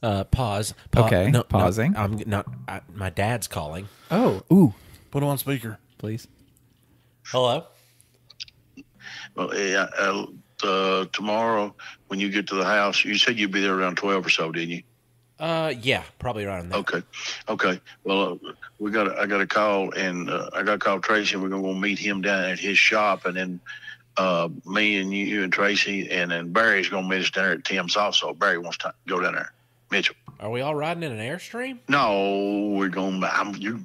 Pause. Okay, No, pausing. No, I'm not. My dad's calling. Oh, ooh. Put him on speaker, Please. Hello. Well, yeah, tomorrow when you get to the house, you said you'd be there around 12 or so, didn't you? Yeah, probably around there. Okay. Well, I got a call, and I got to call Tracy, and we're going to go meet him down at his shop, and then me and you and Tracy, and then Barry's going to meet us down there at Tim's also. Barry wants to go down there. Mitchell. Are we all riding in an Airstream? No, we're going.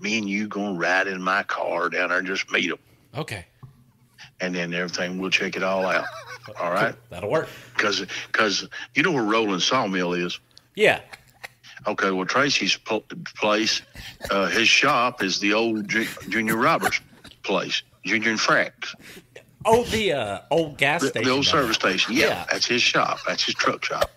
Me and you going to ride in my car down there and just meet him. Okay. And then everything, we'll check it all out. All right? That'll work. Because you know where Rolling Sawmill is? Yeah. Okay, well, Tracy's place, his shop is the old Junior Roberts place, Junior and Frack's. Oh, the old gas station. The old service station. Yeah, that's his shop. That's his truck shop.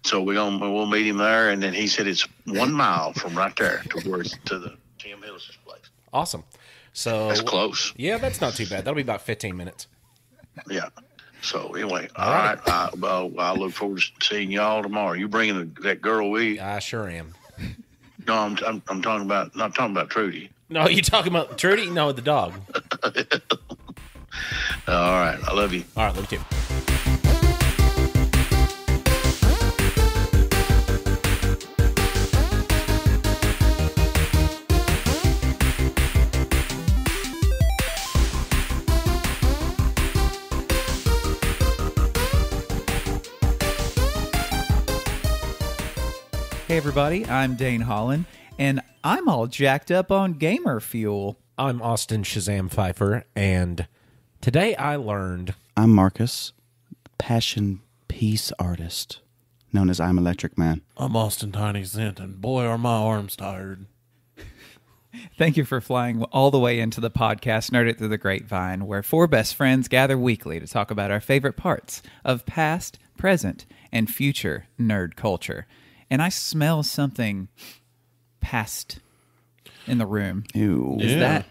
So we'll meet him there, and then he said it's 1 mile from right there to the Tim Hillis' place. Awesome. So that's close. Yeah, that's not too bad. That'll be about 15 minutes. Yeah. So anyway, all right. I look forward to seeing y'all tomorrow. You bringing that girl with you? I sure am. No, I'm talking about not talking about Trudy. No, you talking about Trudy? No, the dog. All right. I love you. All right, love you too. Hey, everybody. I'm Dane Holland, and I'm all jacked up on gamer fuel. I'm Austin Shazam Pfeiffer, and today I learned... I'm Marcus, passion peace artist, known as I'm Electric Man. I'm Austin Tiny Zent, and boy, are my arms tired. Thank you for flying all the way into the podcast Nerd It Through the Grapevine, where four best friends gather weekly to talk about our favorite parts of past, present, and future nerd culture. And I smell something past in the room. Ew.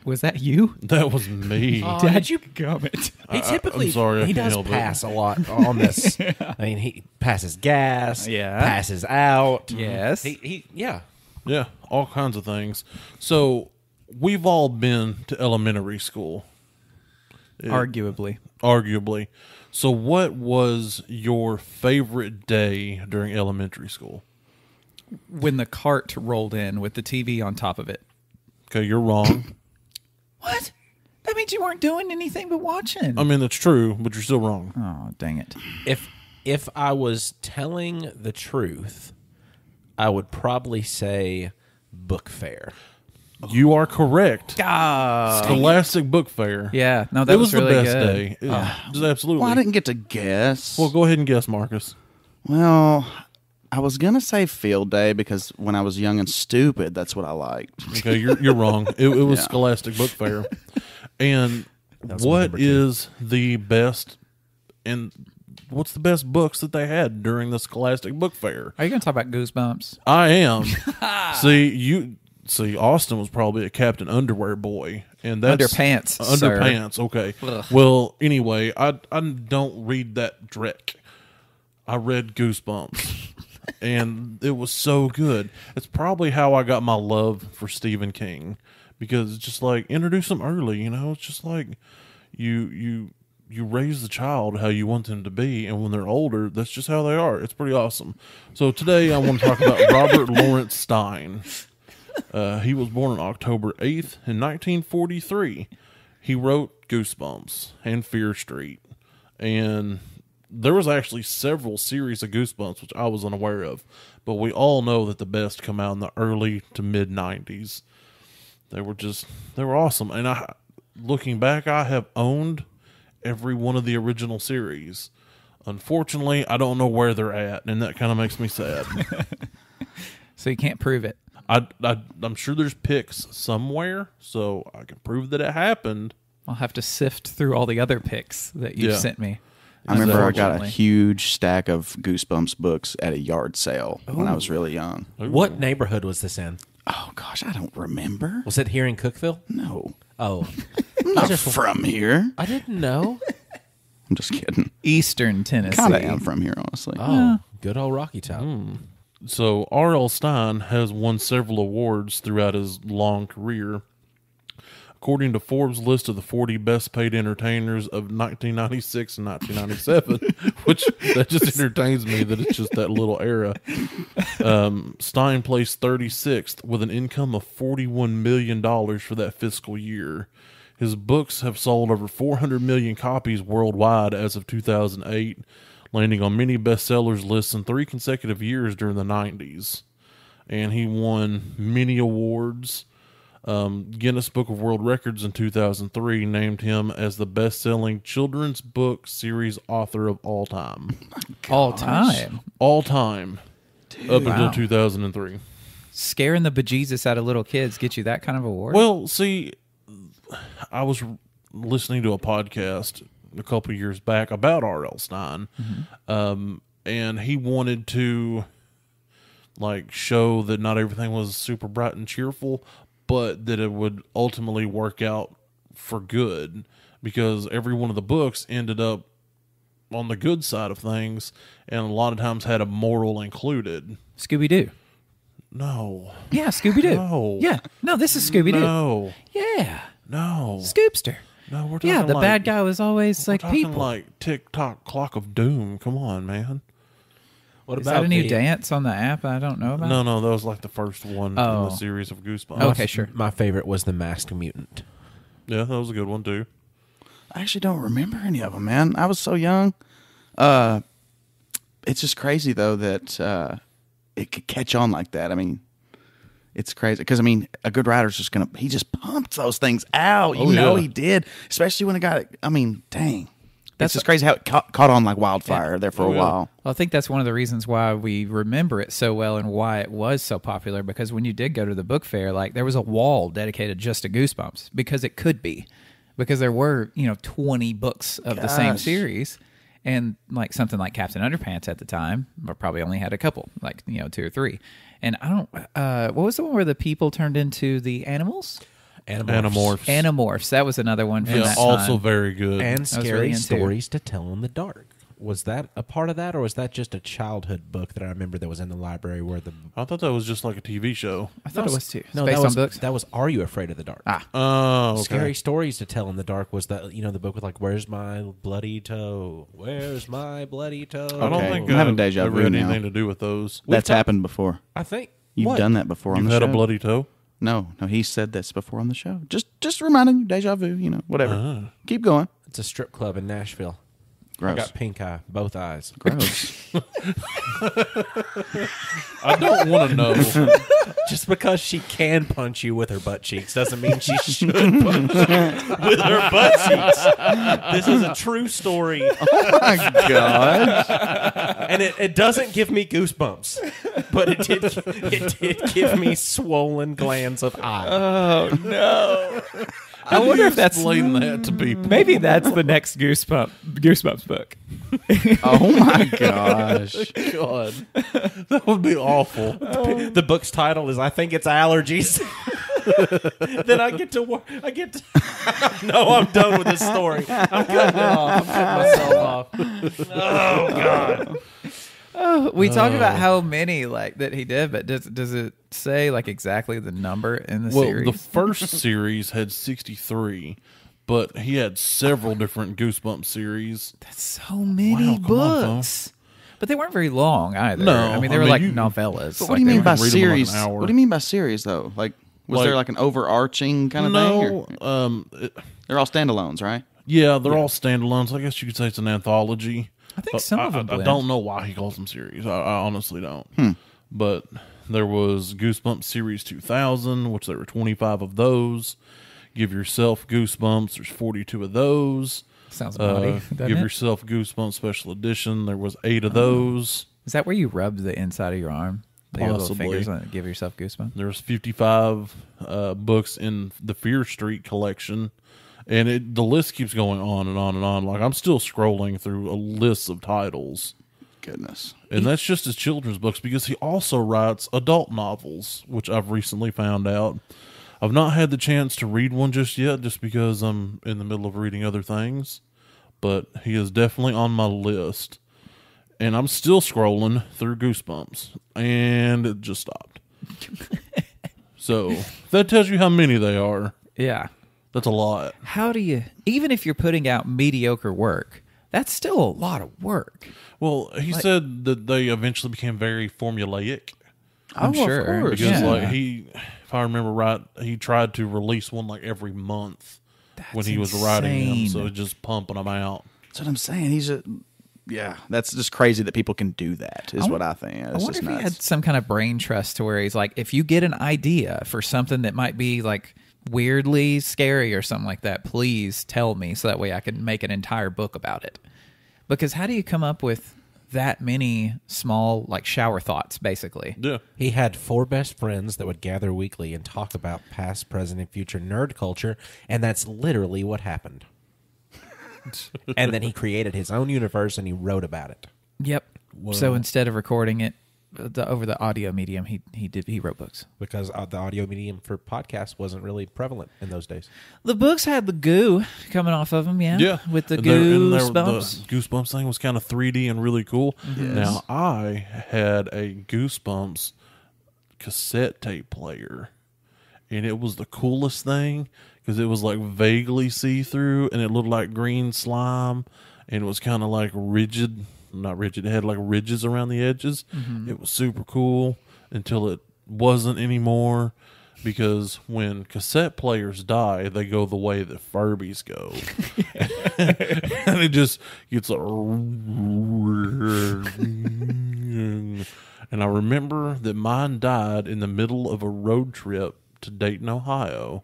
Was that you? That was me. Dad, you gummit. He typically I'm sorry, I he can't does help it. pass a lot on this. I mean, he passes gas, passes out. Yes. Yeah. Yeah, all kinds of things. So we've all been to elementary school. Arguably. So what was your favorite day during elementary school? When the cart rolled in with the TV on top of it. Okay, you're wrong. What? That means you weren't doing anything but watching. I mean, that's true, but you're still wrong. Oh, dang it. If I was telling the truth, I would probably say book fair. You are correct. Ah. Scholastic Book Fair. Yeah, no, that it was really the best good. day. It was absolutely. Well, I didn't get to guess. Well, go ahead and guess, Marcus. Well, I was going to say field day because when I was young and stupid, that's what I liked. Okay, you're wrong. It was Scholastic Book Fair. And what is the best and what's the best books that they had during the Scholastic Book Fair? Are you going to talk about Goosebumps? I am. See, Austin was probably a Captain Underwear boy, and that's Underpants, Underpants. sir. Okay. Ugh. Well, anyway, I don't read that dreck. I read Goosebumps, and it was so good. It's probably how I got my love for Stephen King, because it's just like introduce them early. You know, it's just like you raise the child how you want them to be, and when they're older, that's just how they are. It's pretty awesome. So today I want to talk about Robert Lawrence Stein. He was born on October 8th in 1943. He wrote Goosebumps and Fear Street. And there was actually several series of Goosebumps, which I was unaware of. But we all know that the best come out in the early to mid-90s. They were awesome. And looking back, I have owned every one of the original series. Unfortunately, I don't know where they're at, and that kind of makes me sad. So you can't prove it. I'm sure there's pics somewhere, so I can prove that it happened. I'll have to sift through all the other pics that you've sent me. I remember I got a huge stack of Goosebumps books at a yard sale when I was really young. What neighborhood was this in? Oh, gosh, I don't remember. Was it here in Cookeville? No. Oh. I'm not from here. I didn't know. I'm just kidding. Eastern Tennessee. Kind of am from here, honestly. Oh, good old Rocky Top. So R.L. Stine has won several awards throughout his long career. According to Forbes' list of the 40 best paid entertainers of 1996 and 1997, which that just entertains me that it's just that little era. Stein placed 36th with an income of $41 million for that fiscal year. His books have sold over 400 million copies worldwide as of 2008, landing on many bestsellers lists in 3 consecutive years during the 90s. And he won many awards. Guinness Book of World Records in 2003 named him as the best-selling children's book series author of all time. All time. All time. Up until 2003. Scaring the bejesus out of little kids get you that kind of award? Well, see, I was listening to a podcast a couple years back about R.L. Stine, and he wanted to show that not everything was super bright and cheerful, but that it would ultimately work out for good, because every one of the books ended up on the good side of things, and a lot of times had a moral included. Scooby-Doo. No. Yeah, Scooby-Doo. No. Yeah. No, this is Scooby-Doo. No. Yeah. No. Scoopster. No, we're talking Yeah, the bad guy was always we're like talking people. like Tick-Tock Clock of Doom. Come on, man. What Is that a new dance on the app I don't know about? No, that was like the first one in the series of Goosebumps. Okay, sure. My favorite was the Masked Mutant. Yeah, that was a good one too. I actually don't remember any of them, man. I was so young. It's just crazy, though, that it could catch on like that. I mean, it's crazy. Because, I mean, a good writer's just going to... He just pumped those things out. You know he did. Especially when it got... I mean, dang. That's just crazy how it caught on like wildfire there for a while. Well, I think that's one of the reasons why we remember it so well and why it was so popular, because when you did go to the book fair, there was a wall dedicated just to Goosebumps, because it could be. Because there were, 20 books of the same series, and something like Captain Underpants at the time, but probably only had a couple, 2 or 3. And I don't, what was the one where the people turned into the animals? Animorphs. That was another one from that also time. very good. And really Scary into. Stories to Tell in the Dark. Was that a part of that, or was that just a childhood book that I remember that was in the library where the... I thought that was just like a TV show. I thought it was too. No, Based that was, on books? That was Are You Afraid of the Dark? Oh, okay. Scary Stories to Tell in the Dark was that, the book with Where's My Bloody Toe? Where's my bloody toe? I don't think I'm having deja vu had now. anything to do with those. That's happened before. I think. You've What? done that before on You've the had show. a bloody toe? No, he said this before on the show. Just reminding you, deja vu, whatever. Keep going. It's a strip club in Nashville. Gross. I got pink eye, both eyes. Gross. I don't want to know. Just because she can punch you with her butt cheeks doesn't mean she should punch you with her butt cheeks. This is a true story, Oh my God. and it doesn't give me goosebumps, but it did give me swollen glands of eye. Oh, no. I wonder if that's... Explain that to people. Maybe that's the next Goosebumps book. Oh my gosh. God, that would be awful. The book's title is I Think It's Allergies. Then I get to work. No, I'm done with this story. I'm cutting it off. I'm cutting myself off. Oh God. We talked about how many that he did, but does it say exactly the number in the series? The first series had 63, but he had several different Goosebumps series. That's so many Wow, come on, books. But they weren't very long either. No, I mean they were novellas. But what do you mean by read them series? like an hour. What do you mean by series, though? Was there an overarching kind of thing? No, They're all standalones, right? yeah, they're all standalones. I guess you could say it's an anthology. I think some of them I blend. don't know why he calls them series. I honestly don't. But there was Goosebumps Series 2000, which there were 25 of those. Give Yourself Goosebumps. There's 42 of those. Sounds naughty. Give Yourself Goosebumps Special Edition. There was 8 of those. Is that where you rub the inside of your arm? Your little Possibly. fingers on it, give yourself goosebumps? There's 55 books in the Fear Street collection. And the list keeps going on and on and on. I'm still scrolling through a list of titles. Goodness. And that's just his children's books, because he also writes adult novels, which I've recently found out. I've not had the chance to read one just yet, just because I'm in the middle of reading other things. But he is definitely on my list. And I'm still scrolling through Goosebumps, and it just stopped. So that tells you how many they are. Yeah. That's a lot. How do you, even if you're putting out mediocre work, that's still a lot of work. Well, he said that they eventually became very formulaic. I'm sure. Of course. Because Yeah. like if I remember right, he tried to release one like every month when he was writing them, so just pumping them out. That's what I'm saying. That's just crazy that people can do that, is what I think. I It's wonder just if he nuts. had some kind of brain trust to where he's like, if you get an idea for something that might be like weirdly scary or something like that, please tell me so that way I can make an entire book about it. Because how do you come up with that many small like shower thoughts, basically? Yeah. He had 4 best friends that would gather weekly and talk about past, present, and future nerd culture, and that's literally what happened. And then he created his own universe and he wrote about it. Yep. So instead of recording it over the audio medium, he wrote books. Because the audio medium for podcasts wasn't really prevalent in those days. The books had the goo coming off of them, Yeah. with the And Goosebumps. The Goosebumps thing was kind of 3D and really cool. Now, I had a Goosebumps cassette tape player, and it was the coolest thing because it was like vaguely see-through, and it looked like green slime, and it was kind of like rigid. Not rigid. It had like ridges around the edges. It was super cool until it wasn't anymore, because when cassette players die, they go the way that Furbies go. And it just gets like... And I remember that mine died in the middle of a road trip to Dayton, Ohio,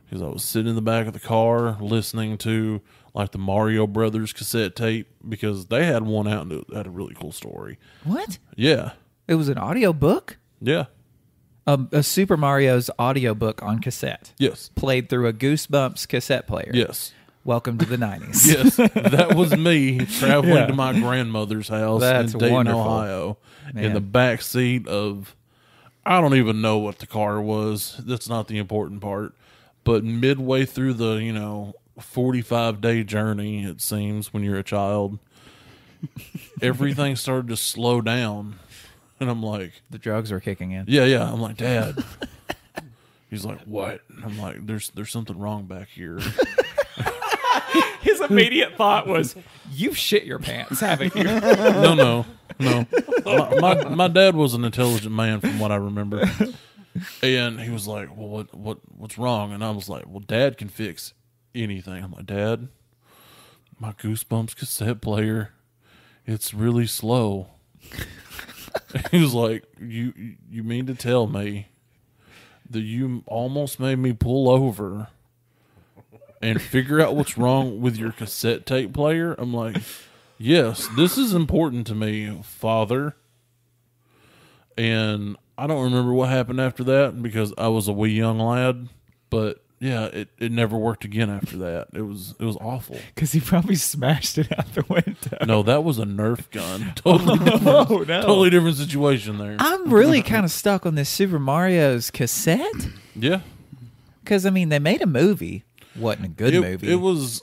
because I was sitting in the back of the car listening to like the Mario Brothers cassette tape, because they had one out and it had a really cool story. What? Yeah. It was an audio book? Yeah. A Super Mario's audio book on cassette. Yes. Played through a Goosebumps cassette player. Yes. Welcome to the 90s. Yes. That was me traveling to my grandmother's house That's in Dayton, wonderful. Ohio, in Man. the back seat of, I don't even know what the car was. That's not the important part. But midway through the, 45-day journey, it seems, when you're a child, everything started to slow down. And I'm like, The drugs were kicking in. yeah. I'm like, Dad. He's like, what? And I'm like, there's something wrong back here. His immediate thought was, you've shit your pants, haven't you? No. My dad was an intelligent man from what I remember. And he was like, well, what's wrong? And I was like, well, Dad can fix anything. I'm like, Dad, my Goosebumps cassette player, it's really slow. He was like, you mean to tell me that you almost made me pull over and figure out what's wrong with your cassette tape player? I'm like, yes, this is important to me, Father. And I don't remember what happened after that because I was a wee young lad, but yeah, it never worked again after that. It was awful. Because he probably smashed it out the window. No, that was a Nerf gun. Totally different, totally different situation there. I'm really kind of stuck on this Super Mario's cassette. Yeah. Because, they made a movie. Wasn't a good movie. It was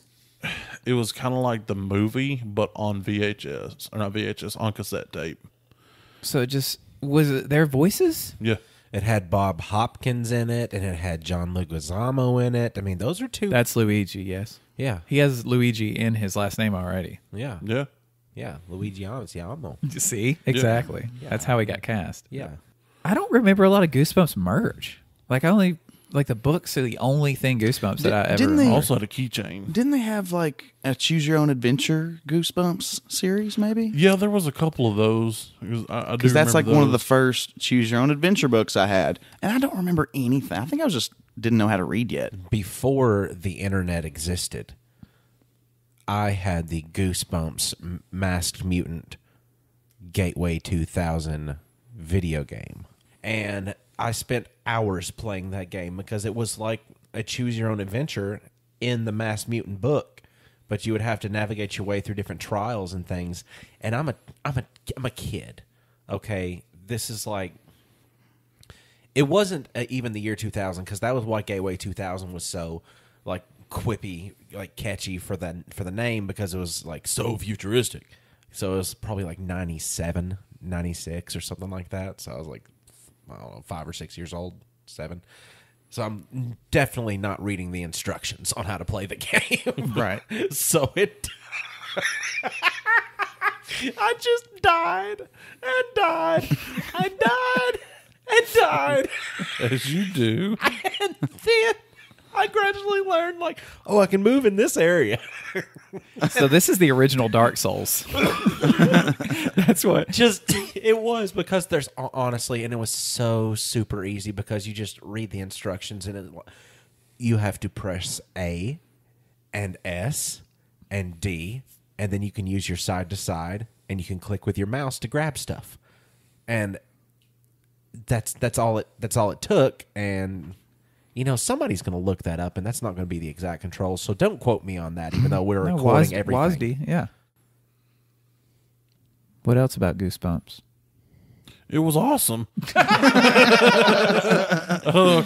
kind of like the movie, but on VHS. Or not VHS, on cassette tape. So it just, was it their voices? Yeah. It had Bob Hopkins in it, and it had John Leguizamo in it. Those are 2. That's Luigi, yes. Yeah. He has Luigi in his last name already. Yeah. Yeah. Yeah. Luigi Amo. See? Exactly. Yeah. That's how he got cast. Yeah. I don't remember a lot of Goosebumps merch. The books are the only thing Goosebumps that I ever... Didn't they- Also had a keychain. Didn't they have like a Choose Your Own Adventure Goosebumps series? Maybe. Yeah, there was a couple of those. I do Because that's like remember one of the those. first Choose Your Own Adventure books I had, and I don't remember anything. I think I was just didn't know how to read yet. Before the internet existed, I had the Goosebumps Masked Mutant Gateway 2000 video game. And I spent hours playing that game because it was like a choose your own adventure in the Masked Mutant book, but you would have to navigate your way through different trials and things. And I'm a kid. Okay, this is like, it wasn't even the year 2000 because that was why Gateway 2000 was so like quippy, like catchy for the name, because it was like so futuristic. So it was probably like 97, 96 or something like that. So I was like, I don't know, 5 or 6 years old, 7. So I'm definitely not reading the instructions on how to play the game. Right. So it... I just died and died and died and died. As you do. And then I gradually learned, like, oh, I can move in this area. So this is the original Dark Souls. That's what. Just, it was because there's, honestly, and it was so super easy because you just read the instructions and you have to press A and S and D, and then you can use your side to side, and you can click with your mouse to grab stuff. And that's all it took. And you know, somebody's going to look that up, and that's not going to be the exact controls. So don't quote me on that, even though we're recording everything. WASD, yeah. What else about Goosebumps? It was awesome. I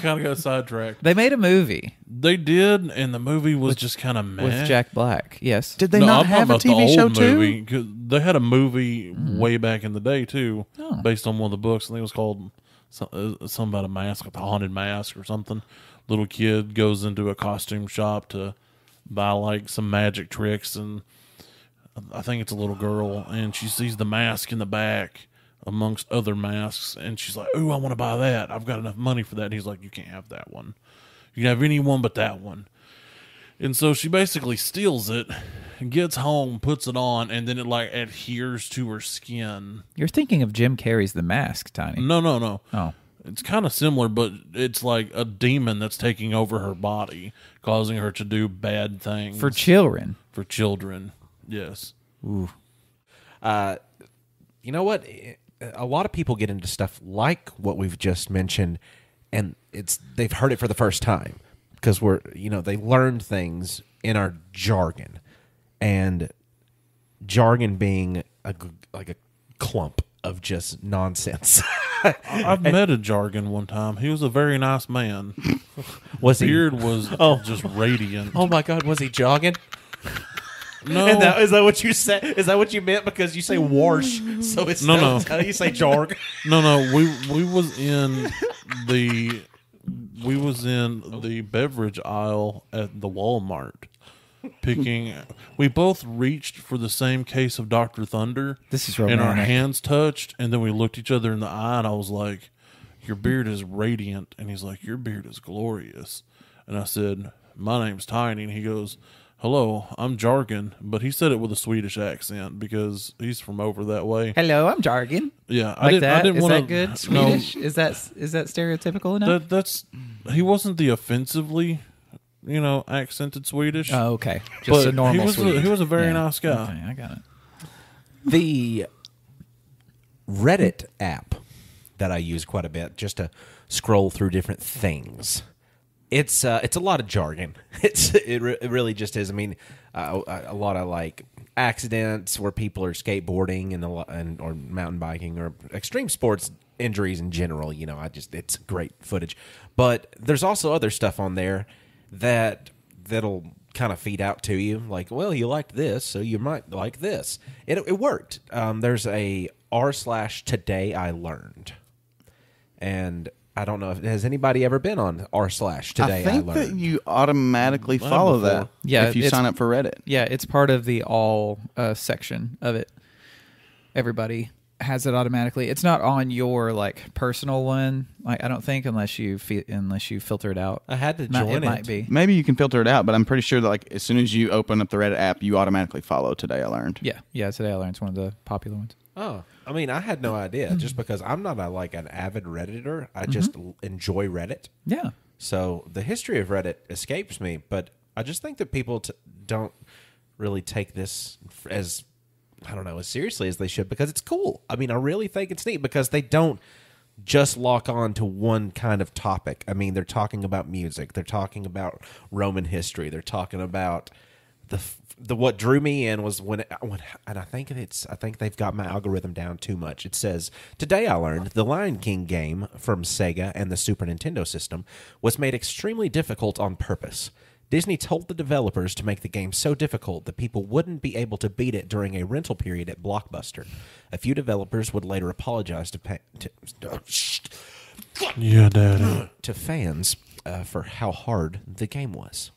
kind of got sidetracked. They made a movie They did, and the movie was just kind of meh. with Jack Black. Yes. Did they No, not I'm have a talking about TV the show old too? movie, 'cause they had a movie way back in the day too, based on one of the books. I think it was called something about a mask, like the haunted mask or something. Little kid goes into a costume shop to buy like some magic tricks, and I think it's a little girl, and she sees the mask in the back amongst other masks, and she's like, "Ooh, I want to buy that. I've got enough money for that." And he's like, "You can't have that one. You can have any one but that one." And so she basically steals it and gets home, puts it on, and then it like adheres to her skin. You're thinking of Jim Carrey's The Mask, Tiny. No. Oh. It's kind of similar, but it's like a demon that's taking over her body, causing her to do bad things. For children. For children, yes. Ooh. You know what? A lot of people get into stuff like what we've just mentioned, and they've heard it for the first time because they learned things in our jargon, and jargon being a clump of just nonsense. I've met a jargon one time. He was a very nice man. Was he? Beard was just radiant. Oh my God, was he jogging? No, And is that what you said? Is that what you meant? Because you say wash, so it's No. how you say jarg. no. We was in the beverage aisle at the Walmart. We both reached for the same case of Dr. Thunder. This is and our romantic. hands touched, and then we looked each other in the eye, and I was like, "Your beard is radiant," and he's like, "Your beard is glorious," and I said, "My name's Tiny," and he goes, "Hello, I'm Jargon," but he said it with a Swedish accent because he's from over that way. Hello, I'm Jargon. Yeah, Like that? I didn't Is want that good? Swedish? Is that stereotypical enough? He wasn't the offensively, accented Swedish. Oh, okay. Just but a normal Swede. he was a very Yeah. nice guy. Okay, I got it. The Reddit app that I use quite a bit just to scroll through different things. It's a lot of jargon. It really just is. I mean, a lot of like accidents where people are skateboarding and or mountain biking or extreme sports injuries in general. It's great footage. But there's also other stuff on there that'll kind of feed out to you. Like, well, you liked this, so you might like this. It worked. There's a r/today I learned, and I don't know has anybody ever been on r/today I think learned. that you automatically follow that. Yeah, if you it's- sign up for Reddit. Yeah, it's part of the all section of it. Everybody has it automatically. It's not on your like personal one. Like I don't think unless you filter it out. I had to join It it. might be. Maybe you can filter it out, but I'm pretty sure that like as soon as you open up the Reddit app, you automatically follow Today I Learned. Yeah. Today I learned it's one of the popular ones. Oh, I mean, I had no idea. Just because I'm not an avid Redditor, I just enjoy Reddit. Yeah. So the history of Reddit escapes me, but I just think that people don't really take this as, I don't know, as seriously as they should because it's cool. I mean, I really think it's neat because they don't just lock on to one kind of topic. I mean, they're talking about music. They're talking about Roman history. They're talking about the what drew me in was when and I think they've got my algorithm down too much. It says, "Today I learned the Lion King game from Sega and the Super Nintendo system was made extremely difficult on purpose. Disney told the developers to make the game so difficult that people wouldn't be able to beat it during a rental period at Blockbuster. A few developers would later apologize Yeah, Daddy. to fans for how hard the game was.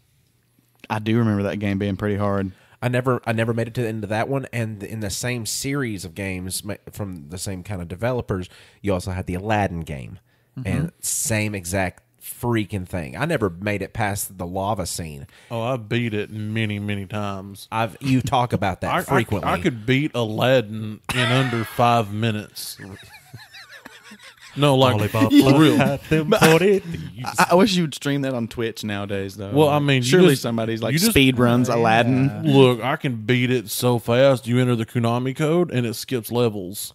I do remember that game being pretty hard. I never made it to the end of that one. And in the same series of games from the same kind of developers, you also had the Aladdin game, and same exact freaking thing. I never made it past the lava scene. Oh, I beat it many, many times. You talk about that frequently. I could beat Aladdin in under 5 minutes. No, like for real. I wish you would stream that on Twitch nowadays, though. Well, I mean, surely just, somebody's like you just- speed runs Aladdin. Look, I can beat it so fast. You enter the Konami code and it skips levels.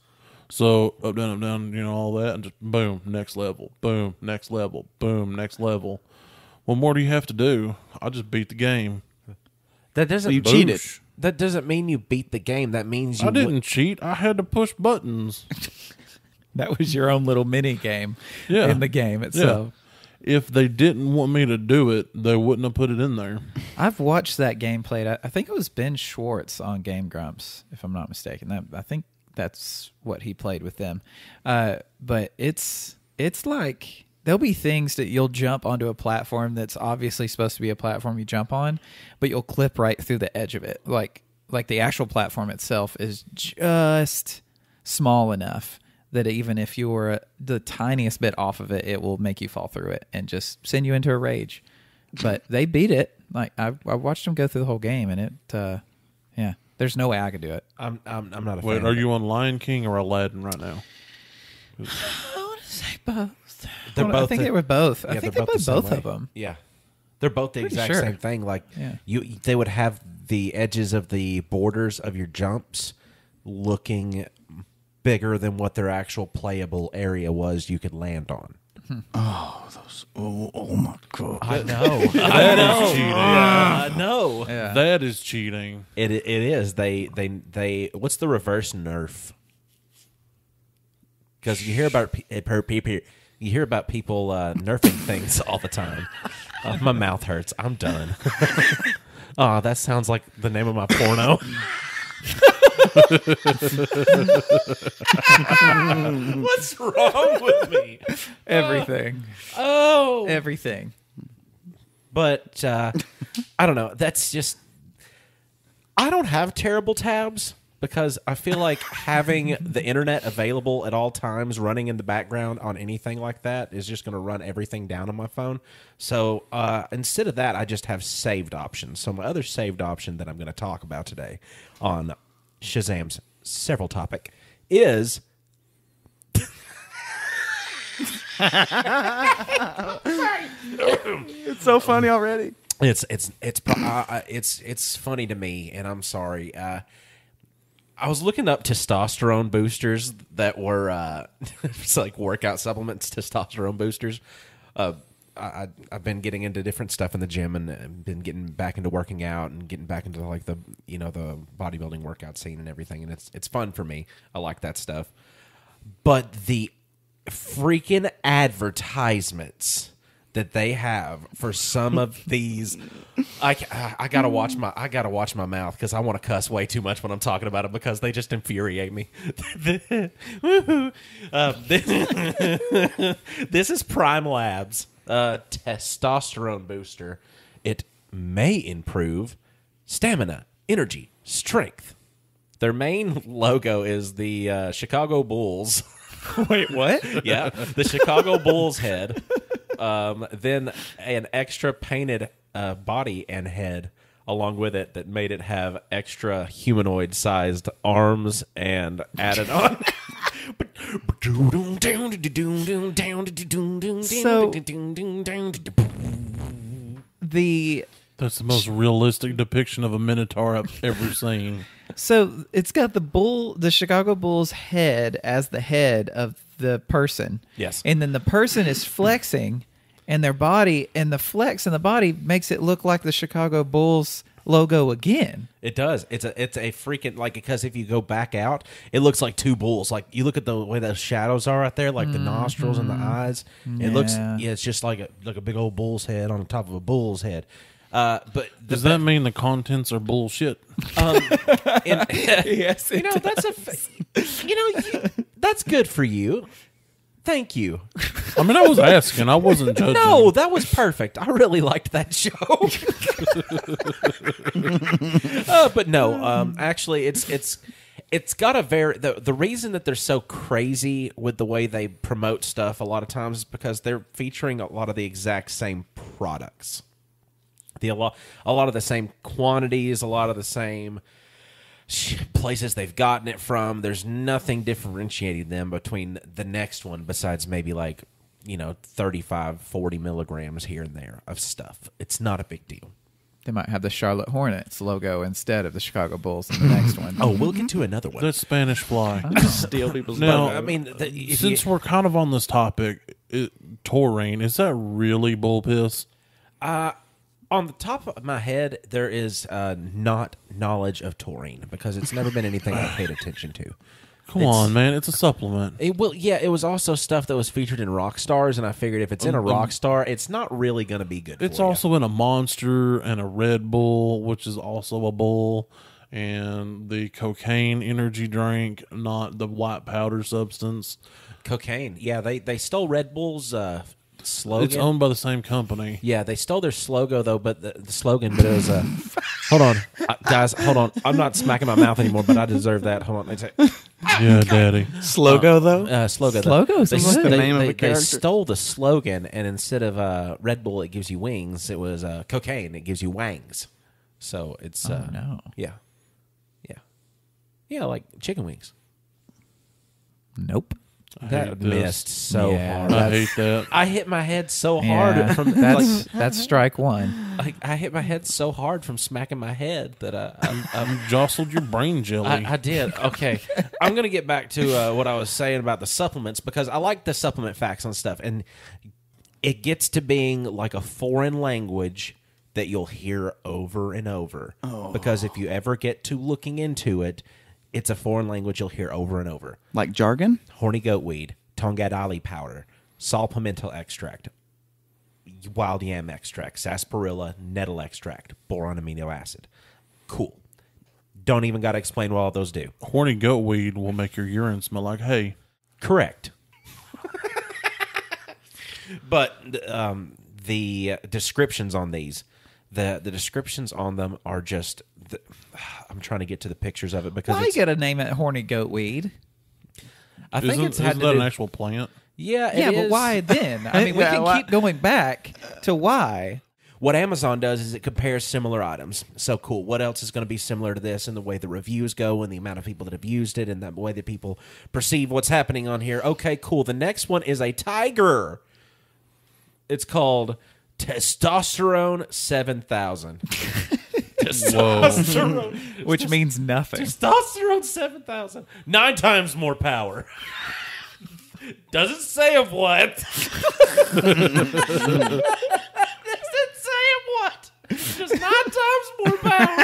So up, down, you know, all that, and just boom, next level, boom, next level, boom, next level. What more do you have to do? I just beat the game. That doesn't You cheated. Boosh. That doesn't mean you beat the game. That means you I didn't cheat. I had to push buttons. That was your own little mini game Yeah. in the game itself. If they didn't want me to do it, they wouldn't have put it in there. I've watched that game played. I think it was Ben Schwartz on Game Grumps, if I'm not mistaken. I think that's what he played with them. But it's like there'll be things that you'll jump onto a platform that's obviously supposed to be a platform you jump on, but you'll clip right through the edge of it. Like the actual platform itself is just small enough that even if you were the tiniest bit off of it, it will make you fall through it and just send you into a rage. But they beat it. Like I watched them go through the whole game, and it, yeah, there's no way I could do it. I'm not a Wait, fan. are you on Lion King or Aladdin right now? I want to say both. They're I both think the- they were both. Yeah, I think they're they played the both same of way. them. Yeah, they're both the Pretty exact sure. same thing. Like Yeah. they would have the edges of the borders of your jumps looking bigger than what their actual playable area was you could land on. Oh my god! I know. That is cheating. I know. Yeah. That is cheating. It is. They. What's the reverse nerf? Because you hear about you hear about people nerfing things all the time. My mouth hurts. I'm done. Oh, that sounds like the name of my porno. What's wrong with me? Everything. Oh, Everything. but I don't know. That's just I don't have terrible tabs because I feel like having the internet available at all times running in the background on anything like that is just going to run everything down on my phone. So instead of that, I just have saved options. So my other saved option that I'm going to talk about today on Shazam's several topic is It's so funny already. it's funny to me, and I'm sorry. I was looking up testosterone boosters that were it's like workout supplements, testosterone boosters. I've been getting into different stuff in the gym and been getting back into working out and getting back into like the bodybuilding workout scene and everything, and it's fun for me. I like that stuff. But the freaking advertisements that they have for some of these, I gotta watch my mouth because I want to cuss way too much when I'm talking about it because they just infuriate me. This is Prime Labs testosterone booster. It may improve stamina, energy, strength. Their main logo is the Chicago Bulls. Wait, what? Yeah, the Chicago Bulls head. Then an extra painted body and head along with it that made it have extra humanoid-sized arms and added on. That's the most realistic depiction of a Minotaur I've ever seen. So it's got the Chicago Bulls head as the head of the person. Yes. And then the person is flexing and their body, and the flex in the body makes it look like the Chicago Bulls logo again. It does. It's a freaking, like, because if you go back out, it looks like two bulls. Like, you look at the way those shadows are out there, like the nostrils and the eyes. It looks, it's just like a big old bull's head on top of a bull's head. But Does that mean the contents are bullshit? Yes, you know that's that's good for you. Thank you. I mean, I was asking. I wasn't judging. No, that was perfect. I really liked that show. But no, actually, it's got a very the reason that they're so crazy with the way they promote stuff a lot of times is because they're featuring a lot of the exact same products. A lot of the same quantities, a lot of the same places they've gotten it from. There's nothing differentiating them between the next one besides maybe 35, 40 milligrams here and there of stuff. It's not a big deal. They might have the Charlotte Hornets logo instead of the Chicago Bulls in the next one. Oh, we'll get to another one. That's Spanish fly. Steal people's Now, logo. I mean, Since we're kind of on this topic, taurine, is that really bull piss? on the top of my head, there is not knowledge of taurine because it's never been anything I paid attention to. Come on, man. It's a supplement. It was also stuff that was featured in rock stars, and I figured if it's in a rock star, it's not really going to be good It's for you. also in a Monster and a Red Bull, which is also a bull, and the cocaine energy drink, not the white powder substance. Cocaine. Yeah, they stole Red Bull's slogan. It's owned by the same company. Yeah, they stole their slogan, though, but the slogan, but it was hold on. Guys, hold on. I'm not smacking my mouth anymore, but I deserve that. Hold on. Let me say. Yeah, daddy. Slogo, though? Slogan. Slogo's They, good. the name of a they character. stole the slogan, and instead of Red Bull, it gives you wings. It was cocaine. It gives you wangs. So it's no. yeah, like chicken wings. Nope. That hate this. missed so Yeah, hard. I hate that. I hit my head so Yeah, hard from that's strike one. I hit my head so hard from smacking my head that You jostled your brain jelly. I did. Okay. I'm going to get back to what I was saying about the supplements because I like the supplement facts on stuff. And it gets to being like a foreign language that you'll hear over and over. Oh. Because if you ever get to looking into it, it's a foreign language you'll hear over and over. Like jargon? Horny goat weed, tongadali powder, saw pimento extract, wild yam extract, sarsaparilla, nettle extract, boron amino acid. Cool. Don't even got to explain what all those do. Horny goat weed will make your urine smell like hay. Correct. But the descriptions on these, the descriptions on them are just. I'm trying to get to the pictures of it because Why you gotta name it horny goat weed? I think Isn't it's had that to an do. actual plant? Yeah, Yeah, it but is. why then? I mean, we Yeah, can why- keep going back to why. What Amazon does is it compares similar items. So cool. What else is going to be similar to this and the way the reviews go and the amount of people that have used it and the way that people perceive what's happening on here? Okay, cool. The next one is a tiger. It's called Testosterone 7000. Testosterone. Which means nothing. Testosterone 7000. 9 times more power. Doesn't say of what. Doesn't say of what. Just 9 times more power.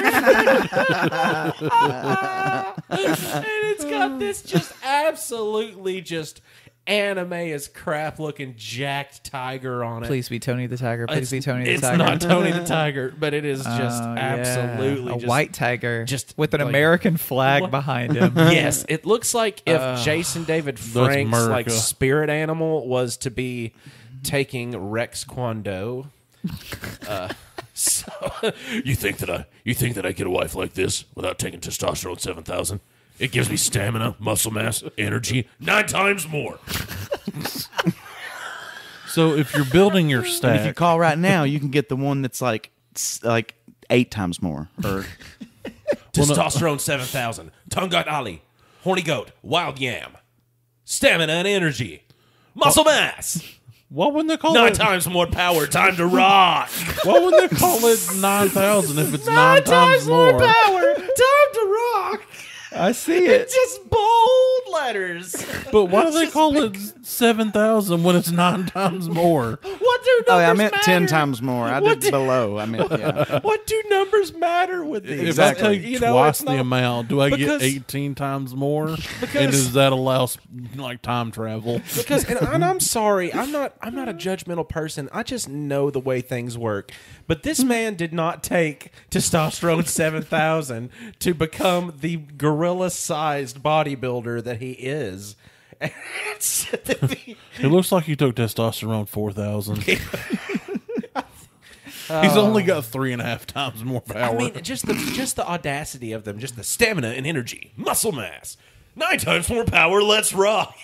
And it's got this just absolutely just anime as crap looking jacked tiger on it. Please be Tony the Tiger. Please be Tony the It's Tiger. not Tony the Tiger, but it is just Oh, yeah. absolutely a just, white tiger, just with an like- American flag behind him. Yes, it looks like if Jason David Frank's America. like spirit animal was to be taking Rex Kwon Do. So you think that I get a wife like this without taking testosterone 7000? It gives me stamina, muscle mass, energy 9 times more. So if you're building your And if you stack, call right now, you can get the one that's like 8 times more. Or Testosterone 7000, Tungut Ali, horny goat, wild yam, stamina and energy, muscle mass, what wouldn't they call 9 it? times more power, time to rock. Why wouldn't they call it 9,000 if it's 9 times more? power, time to rock. I see it. It's just bold letters. But why do they call it 7,000 when it's 9 times more? What do numbers Oh, yeah, I meant matter? 10 times more. I What did below. I meant, yeah. What do numbers matter with these? If I take twice it's the not- amount, do I because- get 18 times more? And Because- does that allow like time travel? Because and I'm sorry, I'm not a judgmental person. I just know the way things work. But this man did not take testosterone 7,000 to become the gorilla-sized bodybuilder that he is. It looks like he took testosterone 4,000. He's only got 3.5 times more power. I mean, just the audacity of them, just the stamina and energy, muscle mass, 9 times more power. Let's rock.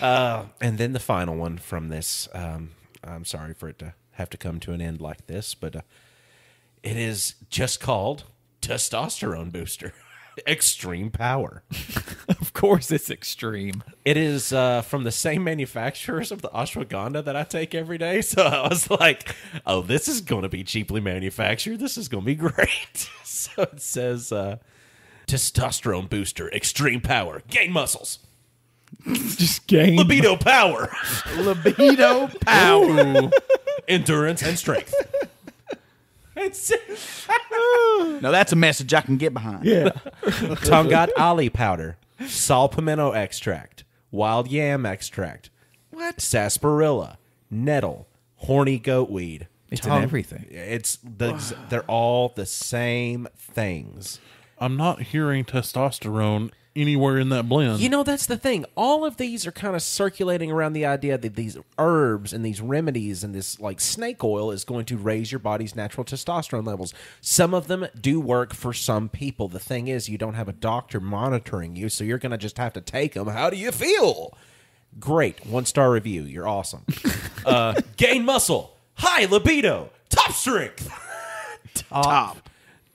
And then the final one from this. I'm sorry for it to have to come to an end like this, but it is just called Testosterone Booster. Extreme Power. Of course, it's extreme. It is from the same manufacturers of the ashwagandha that I take every day. So I was like, oh, this is going to be cheaply manufactured. This is going to be great. So it says Testosterone Booster, Extreme Power, Gain Muscles, Just game. Libido Power, Libido power. Endurance and Strength. No, that's a message I can get behind. Yeah. Tongat Ali Powder, Saw Pimento Extract, Wild Yam Extract, what? Sarsaparilla, Nettle, Horny Goatweed. It's in everything. They're all the same things. I'm not hearing testosterone anywhere in that blend. You know, that's the thing. All of these are kind of circulating around the idea that these herbs and these remedies and this like snake oil is going to raise your body's natural testosterone levels. Some of them do work for some people. The thing is, you don't have a doctor monitoring you, so you're going to just have to take them. How do you feel? Great. 1-star review. You're awesome. Gain muscle. High libido. Top strength. Top.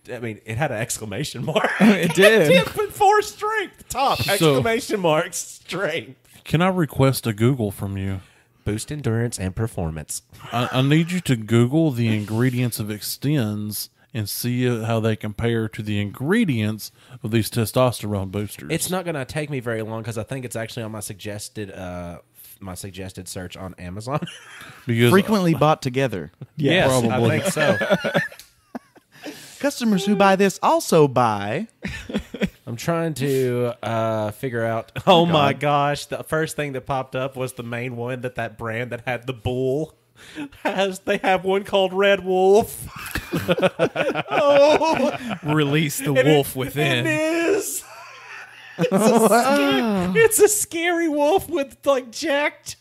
I mean, it had an exclamation mark. It did. It put 4 strength. Top exclamation mark strength. Can I request a Google from you? Boost endurance and performance. I need you to Google the ingredients of Extends and see how they compare to the ingredients of these testosterone boosters. It's not going to take me very long because I think it's actually on my suggested search on Amazon. because Frequently bought together. Yes, probably. I think so. Customers who buy this also buy. I'm trying to figure out. Oh my gosh! The first thing that popped up was the main one that brand that had the bull has. They have one called Red Wolf. Release the wolf within. It is. It's a scary wolf with like jacked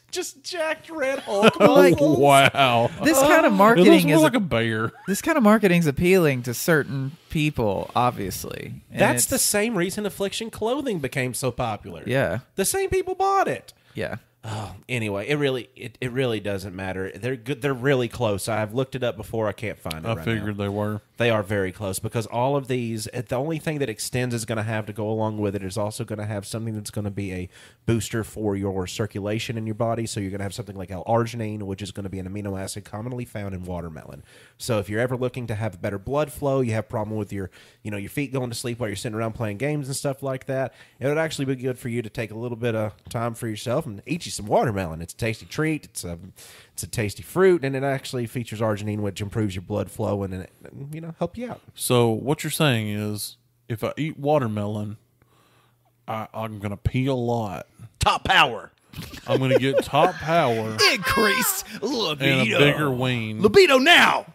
red Hulk muscles. wow. This kind of It looks marketing more is like a bear. this kind of marketing is appealing to certain people, obviously. And That's the it's- same reason Affliction clothing became so popular. Yeah. The same people bought it. Yeah. Oh, anyway, it really doesn't matter. They're good. They're really close. I've looked it up before. I can't find it. I right figured now. they were. They are very close because all of these. The only thing that Extends is going to have to go along with it is also going to have something that's going to be a booster for your circulation in your body. So you're going to have something like L-arginine, which is going to be an amino acid commonly found in watermelon. So if you're ever looking to have better blood flow, you have a problem with your feet going to sleep while you're sitting around playing games and stuff like that, it would actually be good for you to take a little bit of time for yourself and eat you some watermelon. It's a tasty treat. It's a tasty fruit, and it actually features arginine, which improves your blood flow and it, help you out. So what you're saying is, if I eat watermelon, I'm going to pee a lot. Top power. I'm going to get top power Increase and a bigger ween. Libido now.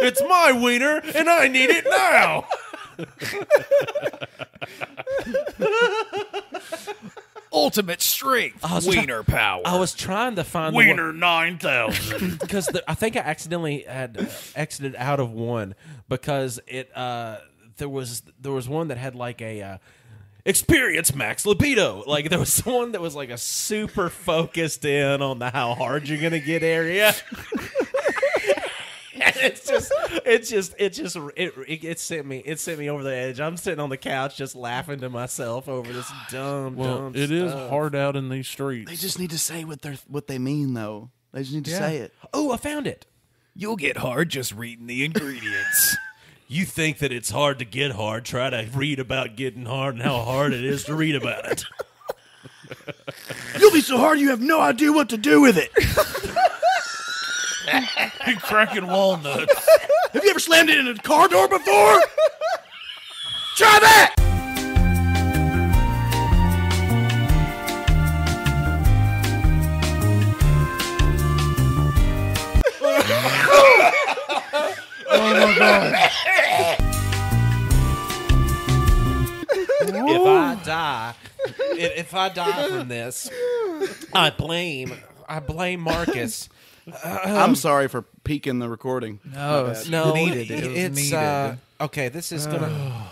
It's my wiener, and I need it now. ultimate strength. Wiener power. I was trying to find Wiener 9,000. because I think I accidentally had exited out of one because it there was one that had like a experience max libido. Like there was one that was like a super focused in on the how hard you're gonna get area. And it sent me over the edge. I'm sitting on the couch just laughing to myself over this dumb It is stuff. hard out in these streets. They just need to say what they mean, though. They just need to say it. Oh, I found it. You'll get hard just reading the ingredients. You think that it's hard to get hard, try to read about getting hard and how hard it is to read about it. You'll movie so hard you have no idea what to do with it. You're cracking walnuts. Have you ever slammed it in a car door before? Try that! If I die from this, I blame Marcus. I'm sorry for peaking the recording. No, it's No, needed. It was it's needed. okay. This is gonna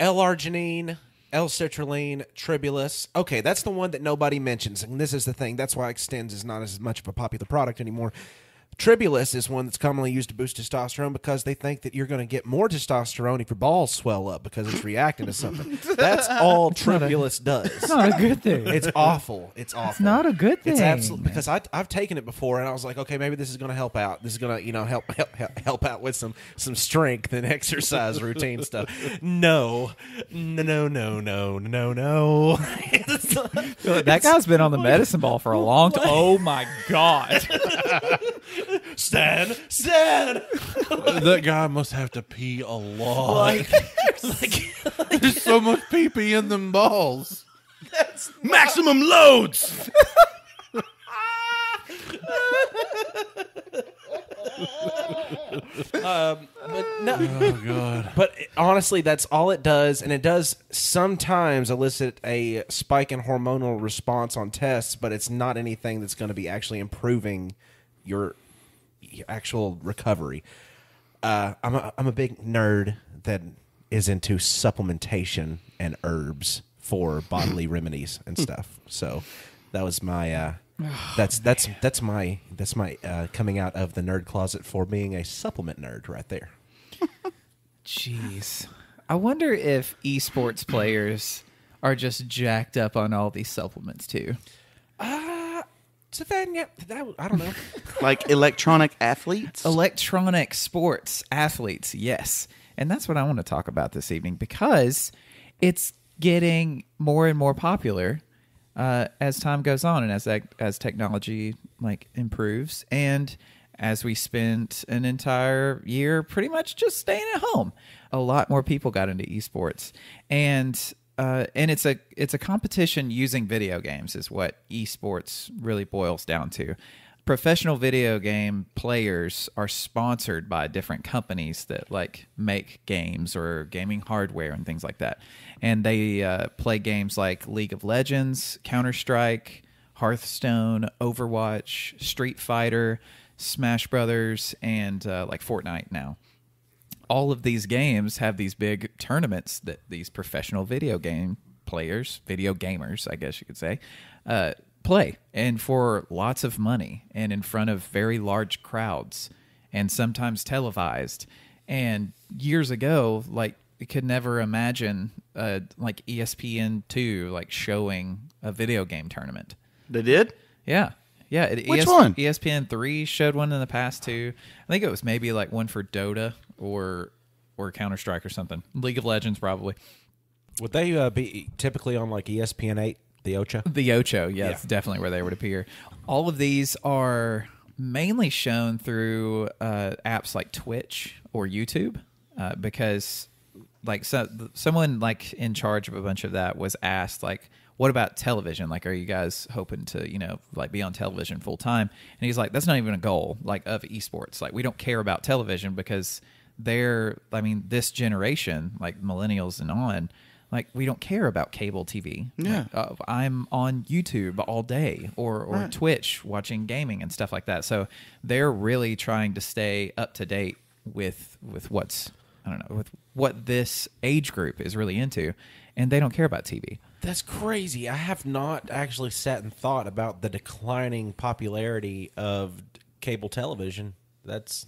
L-arginine, L-citrulline, Tribulus. Okay, that's the one that nobody mentions, and this is the thing. That's why Extends is not as much of a popular product anymore. Tribulus is one that's commonly used to boost testosterone because they think that you're going to get more testosterone if your balls swell up because it's reacting to something. That's all Tribulus does. It's not a good thing. It's awful. It's awful. It's not a good thing. It's absolutely because I've taken it before and I was like, okay, maybe this is going to help out. This is going to help out with some strength and exercise routine stuff. No. That guy's been on the medicine ball for a long time. Oh my God. Stan. That guy must have to pee a lot. There's so much pee-pee in them balls. Maximum loads! But no. Oh, God. But honestly, that's all it does, and it does sometimes elicit a spike in hormonal response on tests, but it's not anything that's going to be actually improving your actual recovery. I'm a big nerd that is into supplementation and herbs for bodily remedies and stuff. So that was my that's my coming out of the nerd closet for being a supplement nerd right there. Jeez. I wonder if esports players are just jacked up on all these supplements too. So then, yeah, I don't know. Like electronic athletes? Electronic sports athletes, yes. And that's what I want to talk about this evening because it's getting more and more popular as time goes on and as technology improves, and as we spent an entire year pretty much just staying at home. A lot more people got into esports, and it's a competition using video games is what esports really boils down to. Professional video game players are sponsored by different companies that make games or gaming hardware and things like that. And they play games like League of Legends, Counter-Strike, Hearthstone, Overwatch, Street Fighter, Smash Brothers, and Fortnite now. All of these games have these big tournaments that these professional video game players, video gamers, I guess you could say, play, and for lots of money and in front of very large crowds and sometimes televised. And years ago, you could never imagine ESPN2 showing a video game tournament. They did? Yeah. Which one? ESPN3 showed one in the past too. I think it was maybe one for Dota or Counter-Strike or something. League of Legends probably. Would they be typically on ESPN8, the Ocho? The Ocho, yeah, it's definitely where they would appear. All of these are mainly shown through apps like Twitch or YouTube because someone in charge of a bunch of that was asked what about television? Are you guys hoping to, be on television full time? And he's like, that's not even a goal, of esports. We don't care about television because this generation, millennials and on, we don't care about cable TV. Yeah. I'm on YouTube all day or Right. Twitch watching gaming and stuff like that. So they're really trying to stay up to date with what's, with what this age group is really into. And they don't care about TV. That's crazy. I have not actually sat and thought about the declining popularity of cable television. That's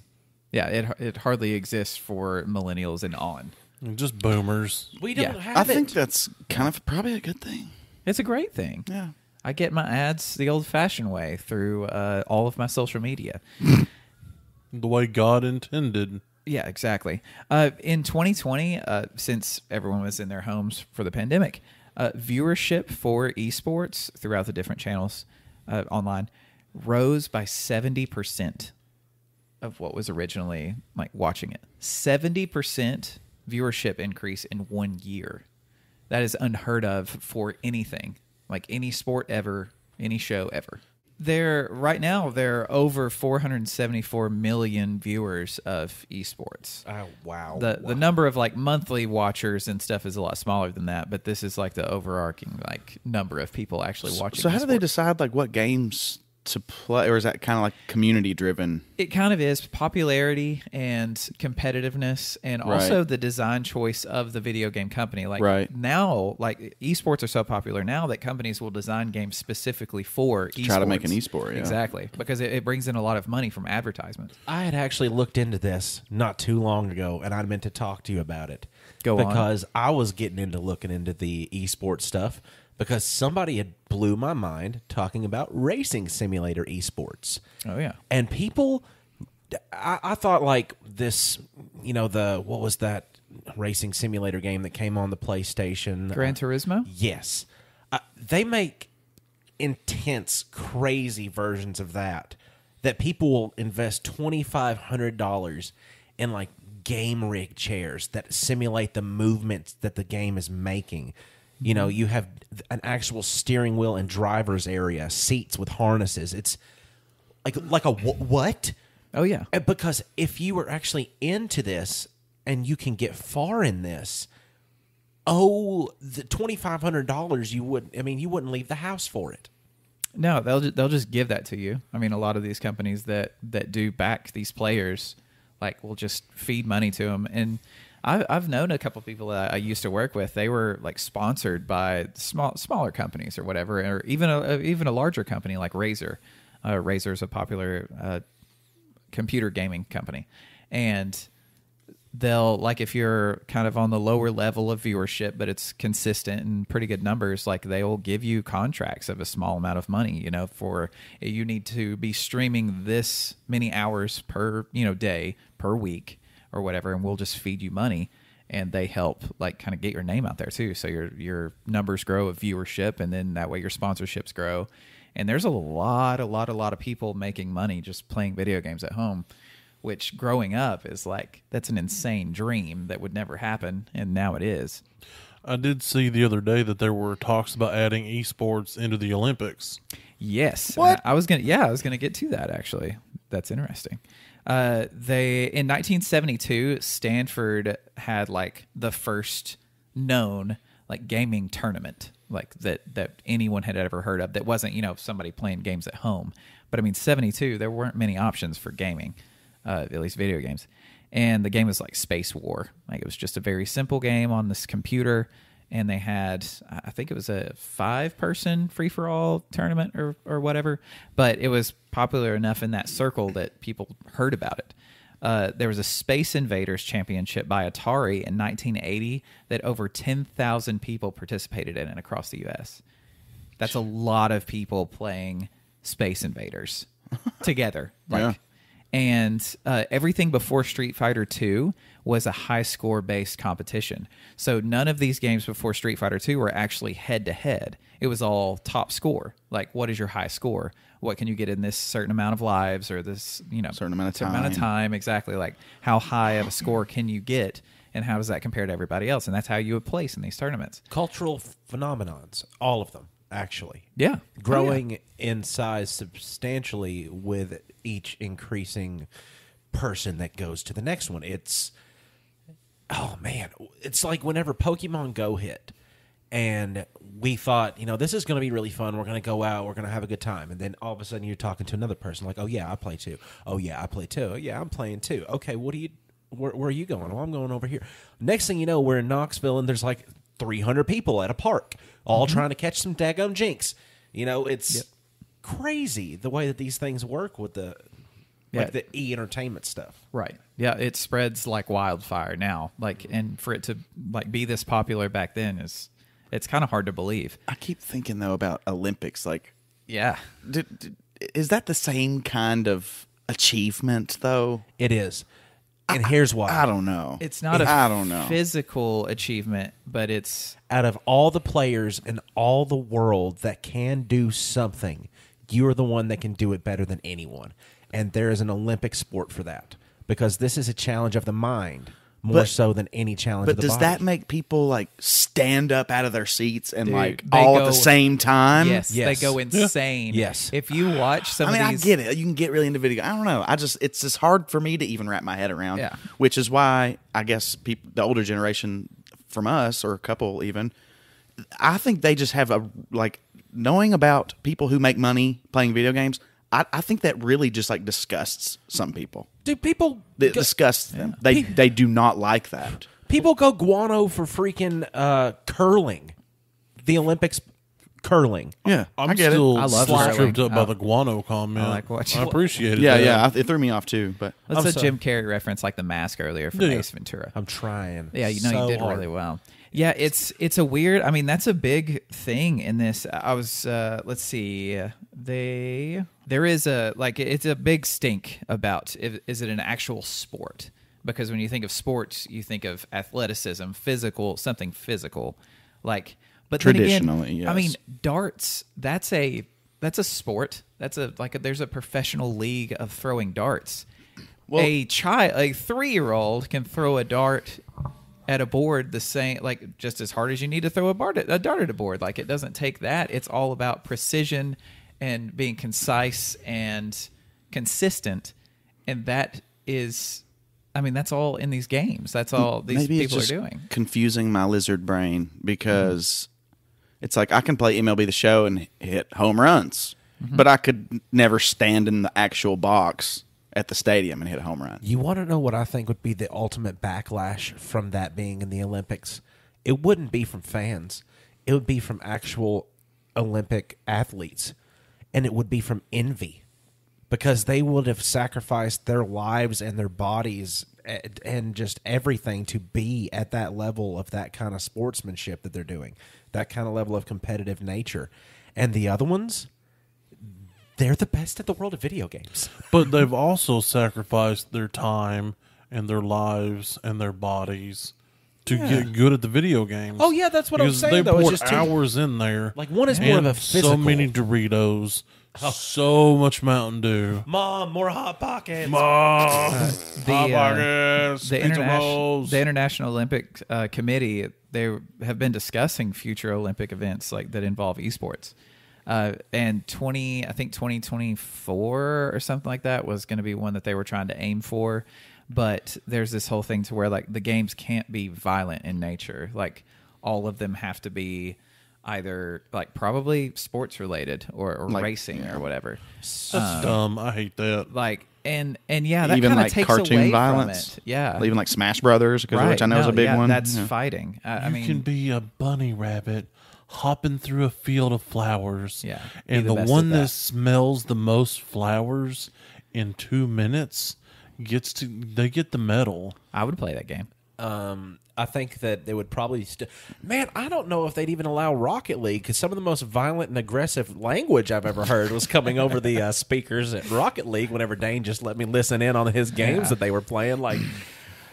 it hardly exists for millennials and on. Just boomers. We don't Yeah. have I it. think that's kind of probably a good thing. It's a great thing. Yeah. I get my ads the old-fashioned way through all of my social media. The way God intended. Yeah, exactly. In 2020, since everyone was in their homes for the pandemic, Viewership for esports throughout the different channels online rose by 70% of what was originally like watching it. 70% viewership increase in 1 year. That is unheard of for anything, like any sport ever, any show ever. Right now, there are over 474 million viewers of esports. Oh, wow. The number of like monthly watchers and stuff is a lot smaller than that, but this is like the overarching like number of people actually watching. So how do they esports. decide like what games to play, or is that kind of like community driven? It kind of is popularity and competitiveness, and also the design choice of the video game company. Like now, like esports are so popular now that companies will design games specifically for esports. Try to make an esport, yeah. Exactly, because it brings in a lot of money from advertisements. I had actually looked into this not too long ago, and I meant to talk to you about it. Go on. Because I was getting into looking into the esports stuff because somebody had blew my mind talking about racing simulator esports. Oh, yeah. And people, I thought like this, what was that racing simulator game that came on the PlayStation? Gran Turismo? Yes. They make intense, crazy versions of that people will invest $2,500 in like game rig chairs that simulate the movements that the game is making. You know, you have an actual steering wheel and driver's area, seats with harnesses. It's like a what? Oh, yeah. Because if you were actually into this and you can get far in this, the $2,500 you wouldn't leave the house for it. No, they'll just give that to you. I mean, a lot of these companies that do back these players, like, will just feed money to them. And I've known a couple of people that I used to work with. They were like sponsored by smaller companies or whatever, or even a larger company like Razer. Razer's a popular computer gaming company, and they'll, like, if you're kind of on the lower level of viewership, but it's consistent and pretty good numbers, like they will give you contracts of a small amount of money, for you need to be streaming this many hours per, day per week or whatever, and we'll just feed you money. And they help like kind of get your name out there too. So your numbers grow of viewership, and then that way your sponsorships grow. And there's a lot of people making money just playing video games at home, which growing up is like, that's an insane dream that would never happen. And now it is. I did see the other day that there were talks about adding esports into the Olympics. Yes. What? I was gonna get to that actually. That's interesting. In 1972, Stanford had like the first known like gaming tournament like that anyone had ever heard of. That wasn't somebody playing games at home, but I mean 72, there weren't many options for gaming, at least video games. And the game was like Space War. Like it was just a very simple game on this computer. And they had, I think it was a 5-person free-for-all tournament or whatever. But it was popular enough in that circle that people heard about it. There was a Space Invaders Championship by Atari in 1980 that over 10,000 people participated in it across the U.S. That's a lot of people playing Space Invaders together. Yeah. And everything before Street Fighter II was a high-score-based competition. So none of these games before Street Fighter II were actually head-to-head. It was all top score. Like, what is your high score? What can you get in this certain amount of lives or this, certain amount of time? Exactly. Like, how high of a score can you get, and how does that compare to everybody else? And that's how you would place in these tournaments. Cultural phenomenons, all of them, actually. Yeah. Growing in size substantially with each increasing person that goes to the next one. It's like whenever Pokemon Go hit, and we thought, this is going to be really fun. We're going to go out. We're going to have a good time. And then all of a sudden you're talking to another person like, oh, yeah, I play too. Oh, yeah, I play too. Oh, yeah, I'm playing too. Okay, where are you going? Well, I'm going over here. Next thing you know, we're in Knoxville, and there's like 300 people at a park all trying to catch some daggum jinx. It's crazy the way that these things work with the e-entertainment stuff. Right. Yeah, it spreads like wildfire now. Like, and for it to like be this popular back then it's kind of hard to believe. I keep thinking though about Olympics. Like, yeah, is that the same kind of achievement though? It is. And here's why. I don't know. It's not a I don't know. physical achievement, but it's Out of all the players in all the world that can do something, you're the one that can do it better than anyone. And there is an Olympic sport for that. Because this is a challenge of the mind more so than any challenge of But the does body. that make people like stand up out of their seats and Dude, like they all at go- the same time? yes, Yes. they go insane. Yes. If you watch some I mean, of I these, get it. You can get really into video. I don't know. It's just hard for me to even wrap my head around. Yeah. Which is why I guess people, the older generation from us, or a couple even, I think they just have a like knowing about people who make money playing video games. I think that really just like disgusts some people. Do people It disgusts them. They do not like that. people go guano for freaking curling? The Olympics curling. Yeah, I'm I get still it. I love still curling. tripped up by the guano comment. I like watching- I appreciate it. Yeah, though. yeah. It threw me off too. But that's I'm a sorry. Jim Carrey reference, like the mask earlier from Yeah. Ace Ventura. I'm trying. Yeah, you know so you did hard. really well. Yeah, it's a weird. I mean, that's a big thing in this. I was let's see. There is a like it's a big stink about is it an actual sport? Because when you think of sports, you think of athleticism, something physical. Like, but then again, Traditionally, I mean, yes. darts. That's a sport. That's there's a professional league of throwing darts. A 3-year-old can throw a dart at a board the same, like just as hard as you need to throw a dart at a board. Like it doesn't take that. It's all about precision and being concise and consistent. And that is, I mean, that's all in these games. That's all these maybe people it's are just doing. confusing my lizard brain because it's like I can play MLB The Show and hit home runs, but I could never stand in the actual box at the stadium and hit a home run. You want to know what I think would be the ultimate backlash from that being in the Olympics? It wouldn't be from fans. It would be from actual Olympic athletes. And it would be from envy. Because they would have sacrificed their lives and their bodies and just everything to be at that level of that kind of sportsmanship that they're doing. That kind of level of competitive nature. And the other ones, they're the best at the world of video games. But they've also sacrificed their time and their lives and their bodies to get good at the video games. Oh, yeah, that's what I'm Because saying, they though. It's poured just too- hours in there. Like, one is more of and a physical. so many Doritos, so much Mountain Dew. Mom, more Hot Pockets. The International Olympic Committee, they have been discussing future Olympic events like that involve esports. And I think 2024 or something like that was going to be one that they were trying to aim for. But there's this whole thing to where like the games can't be violent in nature. Like all of them have to be either like probably sports related or Like, racing or whatever. That's dumb. I hate that. Like and yeah, that Even kind of like takes cartoon away violence. from it. Yeah, Even like Smash Brothers, which I know is a big one. That's Yeah. fighting. I You mean, can be a bunny rabbit hopping through a field of flowers. Yeah, And be the the best one at that. that smells the most flowers in 2 minutes they get the medal. I would play that game. I think that they would probably man, I don't know if they'd even allow Rocket League because some of the most violent and aggressive language I've ever heard was coming over the speakers at Rocket League whenever Dane just let me listen in on his games that they were playing. Like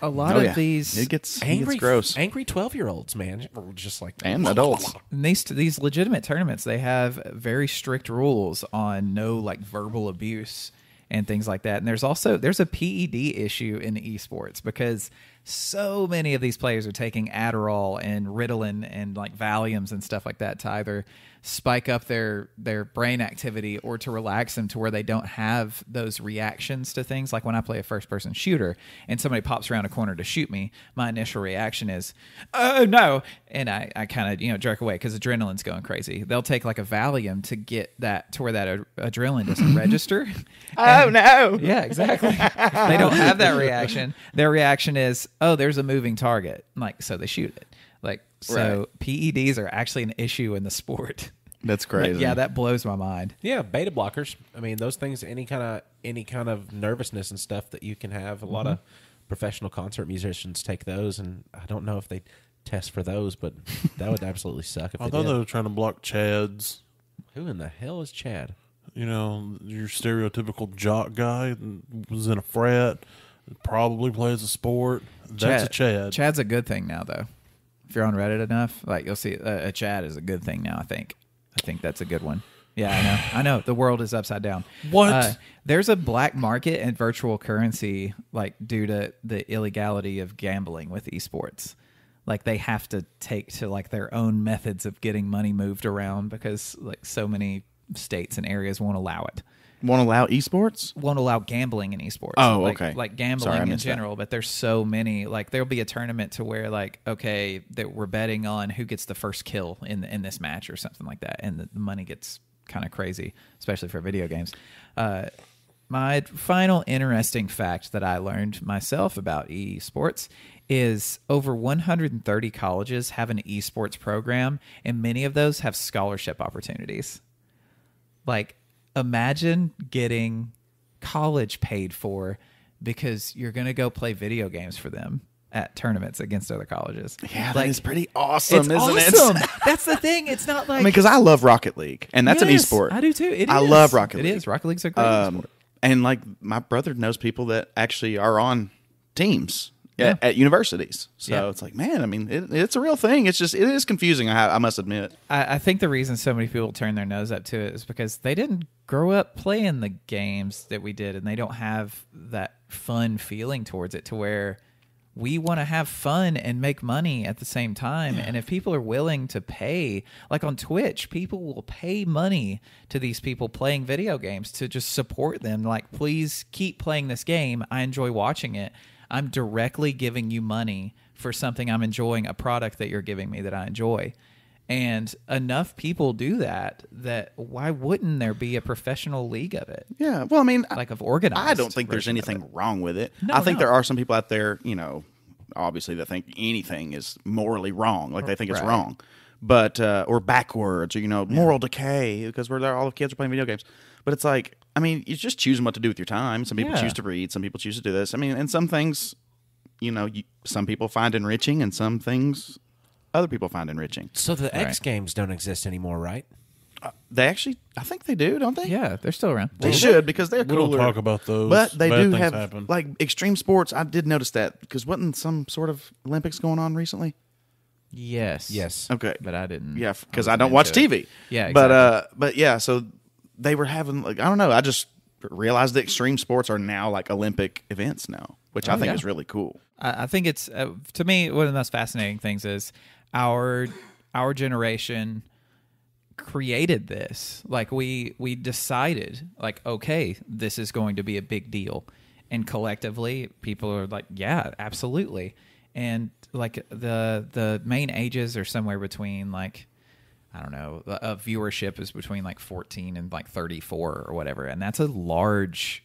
A lot Oh, of yeah. these It gets angry, gross. angry 12-year-olds, man, were just like And adults. these legitimate tournaments, they have very strict rules on no like verbal abuse and things like that. And there's a PED issue in esports because so many of these players are taking Adderall and Ritalin and like Valiums and stuff like that to either spike up their brain activity or to relax them to where they don't have those reactions to things. Like when I play a first person shooter and somebody pops around a corner to shoot me, my initial reaction is, oh no. And I kind of, jerk away because adrenaline's going crazy. They'll take like a Valium to get that to where that adrenaline doesn't register. Oh no! Yeah, exactly. They don't have that reaction. Their reaction is, oh, there's a moving target. Like, so they shoot it. Like, so PEDs are actually an issue in the sport. That's crazy. Yeah, that blows my mind. yeah, beta blockers. I mean, those things, any kind of nervousness and stuff that you can have. A lot of professional concert musicians take those, and I don't know if they test for those, but that would absolutely suck if I they thought did. they were trying to block Chads. Who in the hell is Chad? Your stereotypical jock guy that was in a frat, Probably plays a sport. That's a Chad. Chad's a good thing now, though. If you're on Reddit enough, like you'll see a Chad is a good thing now. I think that's a good one. Yeah, I know. The world is upside down. What? There's a black market in virtual currency, like due to the illegality of gambling with esports. Like they have to take to like their own methods of getting money moved around because like so many states and areas won't allow it. Won't allow esports? Won't allow gambling in esports. Oh, like, okay. Like gambling Sorry, I in missed general, but there's so many. Like there'll be a tournament to where like, okay, that we're betting on who gets the first kill in this match or something like that, and the money gets kind of crazy, especially for video games. My final interesting fact that I learned myself about esports is over 130 colleges have an esports program, and many of those have scholarship opportunities. Like, imagine getting college paid for because you're going to go play video games for them at tournaments against other colleges. Yeah, like, that is pretty awesome, it's isn't awesome. it? That's the thing. It's not like... I mean, because I love Rocket League, and that's an Yes, esport. I do too. I love Rocket League. It is. Rocket League's a great esport. And like my brother knows people that actually are on teams Yeah. at universities. So Yeah. it's like, man, I mean, it's a real thing. It's just, it is confusing, I must admit. I think the reason so many people turn their nose up to it is because they didn't grow up playing the games that we did, and they don't have that fun feeling towards it to where we want to have fun and make money at the same time. And if people are willing to pay, like on Twitch, people will pay money to these people playing video games to just support them. Like, please keep playing this game. I enjoy watching it. I'm directly giving you money for something I'm enjoying, a product that you're giving me that I enjoy. And enough people do that why wouldn't there be a professional league of it? Yeah. Well, I mean, Like of organized. I don't think there's version of anything it. wrong with it. No, I think no. there are some people out there, obviously that think anything is morally wrong. Like they think it's Right. wrong. But, or backwards, or, moral decay, because we're there, all the kids are playing video games. But it's like, I mean, you're just choosing what to do with your time. Some people Yeah. choose to read. Some people choose to do this. I mean, and some things, some people find enriching, and some things other people find enriching. So the X Right. Games don't exist anymore, right? They actually, I think they do, don't they? Yeah, they're still around. They should, because they're We cooler. don't talk about those. But they Bad do things have, happen. like, extreme sports. I did notice that, because wasn't some sort of Olympics going on recently? Yes. Yes. Okay. But I didn't. Yeah, because wasn't I don't watch into it. TV. Yeah, exactly. But yeah, so they were having, like, I don't know, I just realized that extreme sports are now like Olympic events now, which I think yeah. is really cool. I think it's to me one of the most fascinating things is our generation created this. Like we decided, like, okay, this is going to be a big deal, and collectively people are like, yeah, absolutely. And like the main ages are somewhere between, like, I don't know, viewership is between like 14 and like 34 or whatever, and that's a large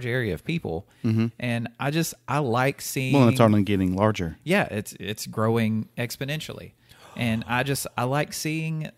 area of people. Mm-hmm. And I like seeing. Well, it's only getting larger. Yeah, it's growing exponentially, and I like seeing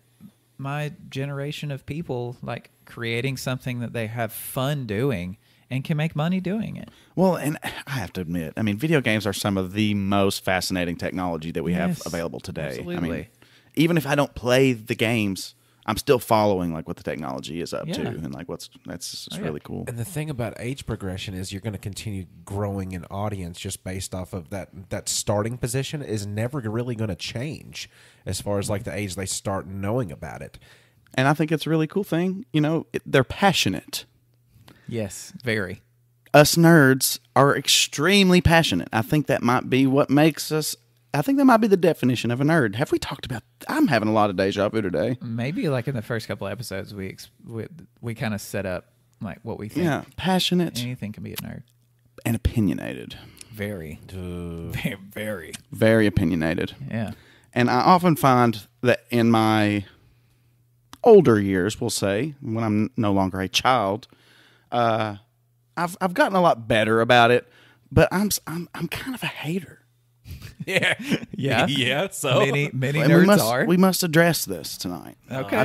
my generation of people like creating something that they have fun doing and can make money doing it. Well, and I have to admit, I mean, video games are some of the most fascinating technology that we have Yes, available today. absolutely. I mean, even if I don't play the games, I'm still following like what the technology is up to, Yeah. and like that's Oh, yeah. really cool. And the thing about age progression is you're going to continue growing an audience just based off of that starting position is never really going to change as far as like the age they start knowing about it. And I think it's a really cool thing. They're passionate. Yes, very. Us nerds are extremely passionate. I think that might be what makes us. I think that might be the definition of a nerd. Have we talked about? I'm having a lot of deja vu today. Maybe like in the first couple of episodes, we kind of set up like what we think. Yeah, passionate Anything can be a nerd. and opinionated. Very, very, very. Very opinionated. Yeah. And I often find that in my older years, we'll say, when I'm no longer a child, I've gotten a lot better about it. But I'm kind of a hater. Yeah. Yeah. Yeah. So Many And nerds we must address this tonight. Okay.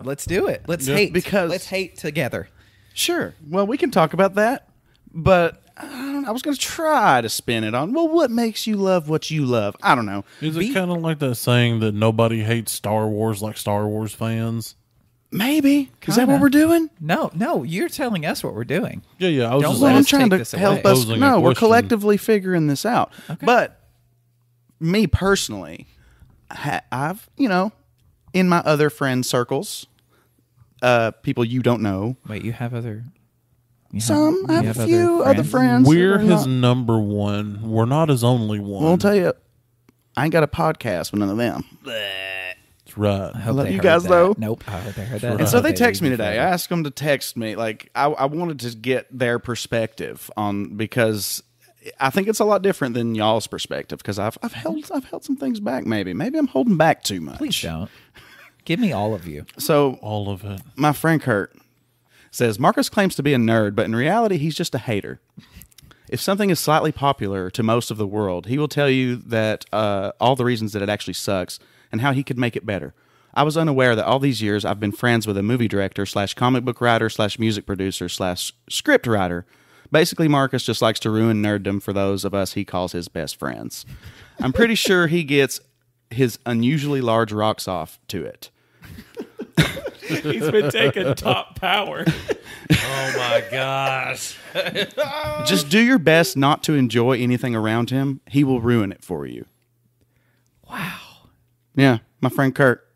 Let's do it. Let's Just hate because- let's hate together. Sure. Well, we can talk about that, but I was going to try to spin it on, well, what makes you love what you love? I don't know. Is it kind of like that saying that nobody hates Star Wars like Star Wars fans? Maybe. Is that Kinda. what we're doing? No, you're telling us what we're doing. Yeah. I was Don't just let Well, us I'm trying take to this away. help us. Posing a No, we're question. collectively figuring this out. Okay. But me personally, I've, in my other friend circles, people you don't know, Wait, you have other... I have have a few other other friends. We're that are his not- number one. We're not his only one. Well, I'll tell you, I ain't got a podcast with none of them. That's right. I hope Let they you heard guys that. know. Nope, I hope they heard that. And so I they hope text me leave today. I forever. asked them to text me. Like I wanted to get their perspective on, because I think it's a lot different than y'all's perspective, because I've held some things back. Maybe I'm holding back too much. Please don't. Give me all of you. So All of it. my friend Kurt says Marcus claims to be a nerd, but in reality he's just a hater. If something is slightly popular to most of the world, he will tell you that all the reasons that it actually sucks and how he could make it better. I was unaware that all these years I've been friends with a movie director / comic book writer / music producer / script writer. Basically, Marcus just likes to ruin nerddom for those of us he calls his best friends. I'm pretty sure he gets his unusually large rocks off to it. He's been taking top power. Oh my gosh. Just do your best not to enjoy anything around him. He will ruin it for you. Wow. Yeah, my friend Kurt.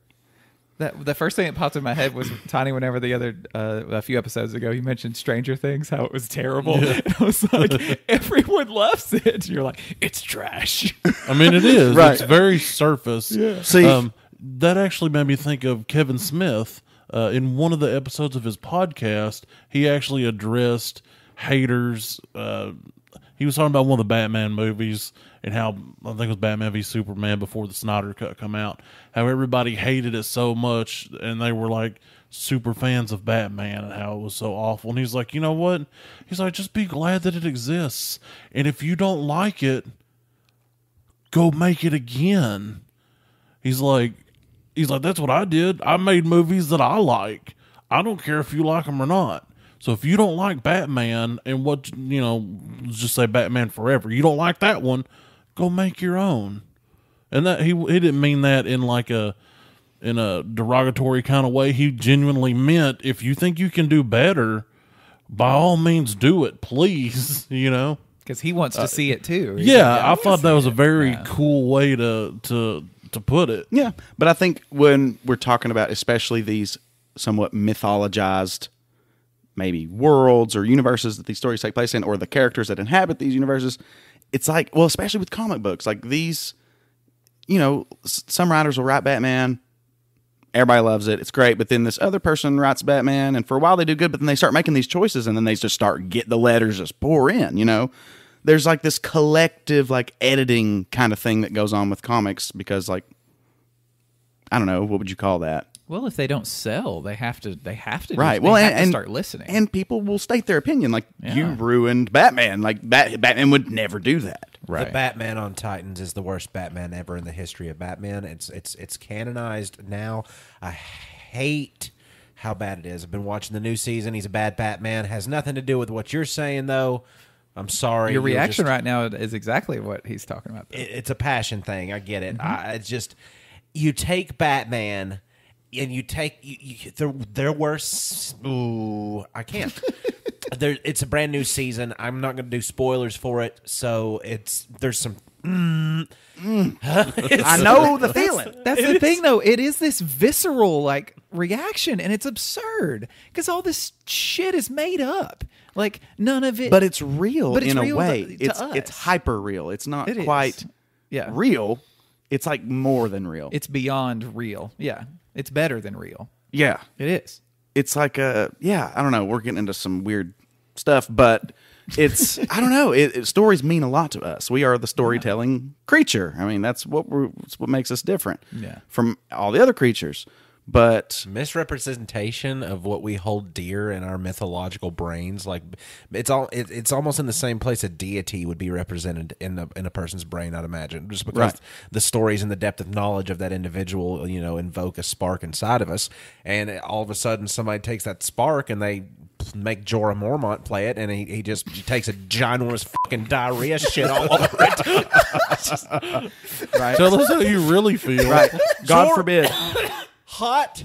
The first thing that popped in my head was Tiny. Whenever a few episodes ago, you mentioned Stranger Things, how it was terrible. And I was like, everyone loves it. And you're like, it's trash. I mean, it is. Right. It's very surface. Yeah. See- that actually made me think of Kevin Smith. In one of the episodes of his podcast, he actually addressed haters. He was talking about one of the Batman movies and how, I think it was Batman v Superman before the Snyder Cut come out, how everybody hated it so much and they were like super fans of Batman and how it was so awful. And he's like, you know what? He's like, just be glad that it exists. And if you don't like it, go make it again. He's like, that's what I did. I made movies that I like. I don't care if you like them or not. So if you don't like Batman and what, let's just say Batman Forever, you don't like that one, go make your own. And that he didn't mean that in a derogatory kind of way. He genuinely meant, if you think you can do better, by all means do it, please, Because he wants to see it too. He's Yeah, like, I thought that was a very cool way to put it. Yeah, but I think when we're talking about especially these somewhat mythologized maybe worlds or universes that these stories take place in, or the characters that inhabit these universes, it's like, well, especially with comic books, like these, some writers will write Batman, everybody loves it, it's great, but then this other person writes Batman, and for a while they do good, but then they start making these choices, and then they just start the letters just pour in, There's like this collective like editing kind of thing that goes on with comics, because like, I don't know, what would you call that? Well, if they don't sell, they have to. Right. Well, and have to start listening. and people will state their opinion. Like, you ruined Batman. Like Batman would never do that. Right. The Batman on Titans is the worst Batman ever in the history of Batman. It's canonized now. I hate how bad it is. I've been watching the new season. He's a bad Batman. Has nothing to do with what you're saying, though. I'm sorry. Your reaction right now is exactly what he's talking about. It's a passion thing. I get it. It's just, you take Batman and you take they're worse. Ooh, I can't. It's a brand new season. I'm not going to do spoilers for it. So there's some. I know the feeling. That's the thing, though. It is this visceral like reaction, and it's absurd because all this shit is made up. Like none of it, But it's real But it's in real a way. to It's us. hyper real. It's not It quite is. real. It's like more than real. It's beyond real. Yeah, it's better than real. Yeah. It is. It's like I don't know. We're getting into some weird stuff, but it's, I don't know. Stories mean a lot to us. We are the storytelling creature. I mean, that's what makes us different from all the other creatures. But misrepresentation of what we hold dear in our mythological brains, like it's almost in the same place a deity would be represented in a person's brain, I'd imagine, just because the stories and the depth of knowledge of that individual, invoke a spark inside of us, and all of a sudden somebody takes that spark and they make Jorah Mormont play it, and he takes a ginormous fucking diarrhea shit all over it. right, Tell us how you really feel. right. God forbid. Hot,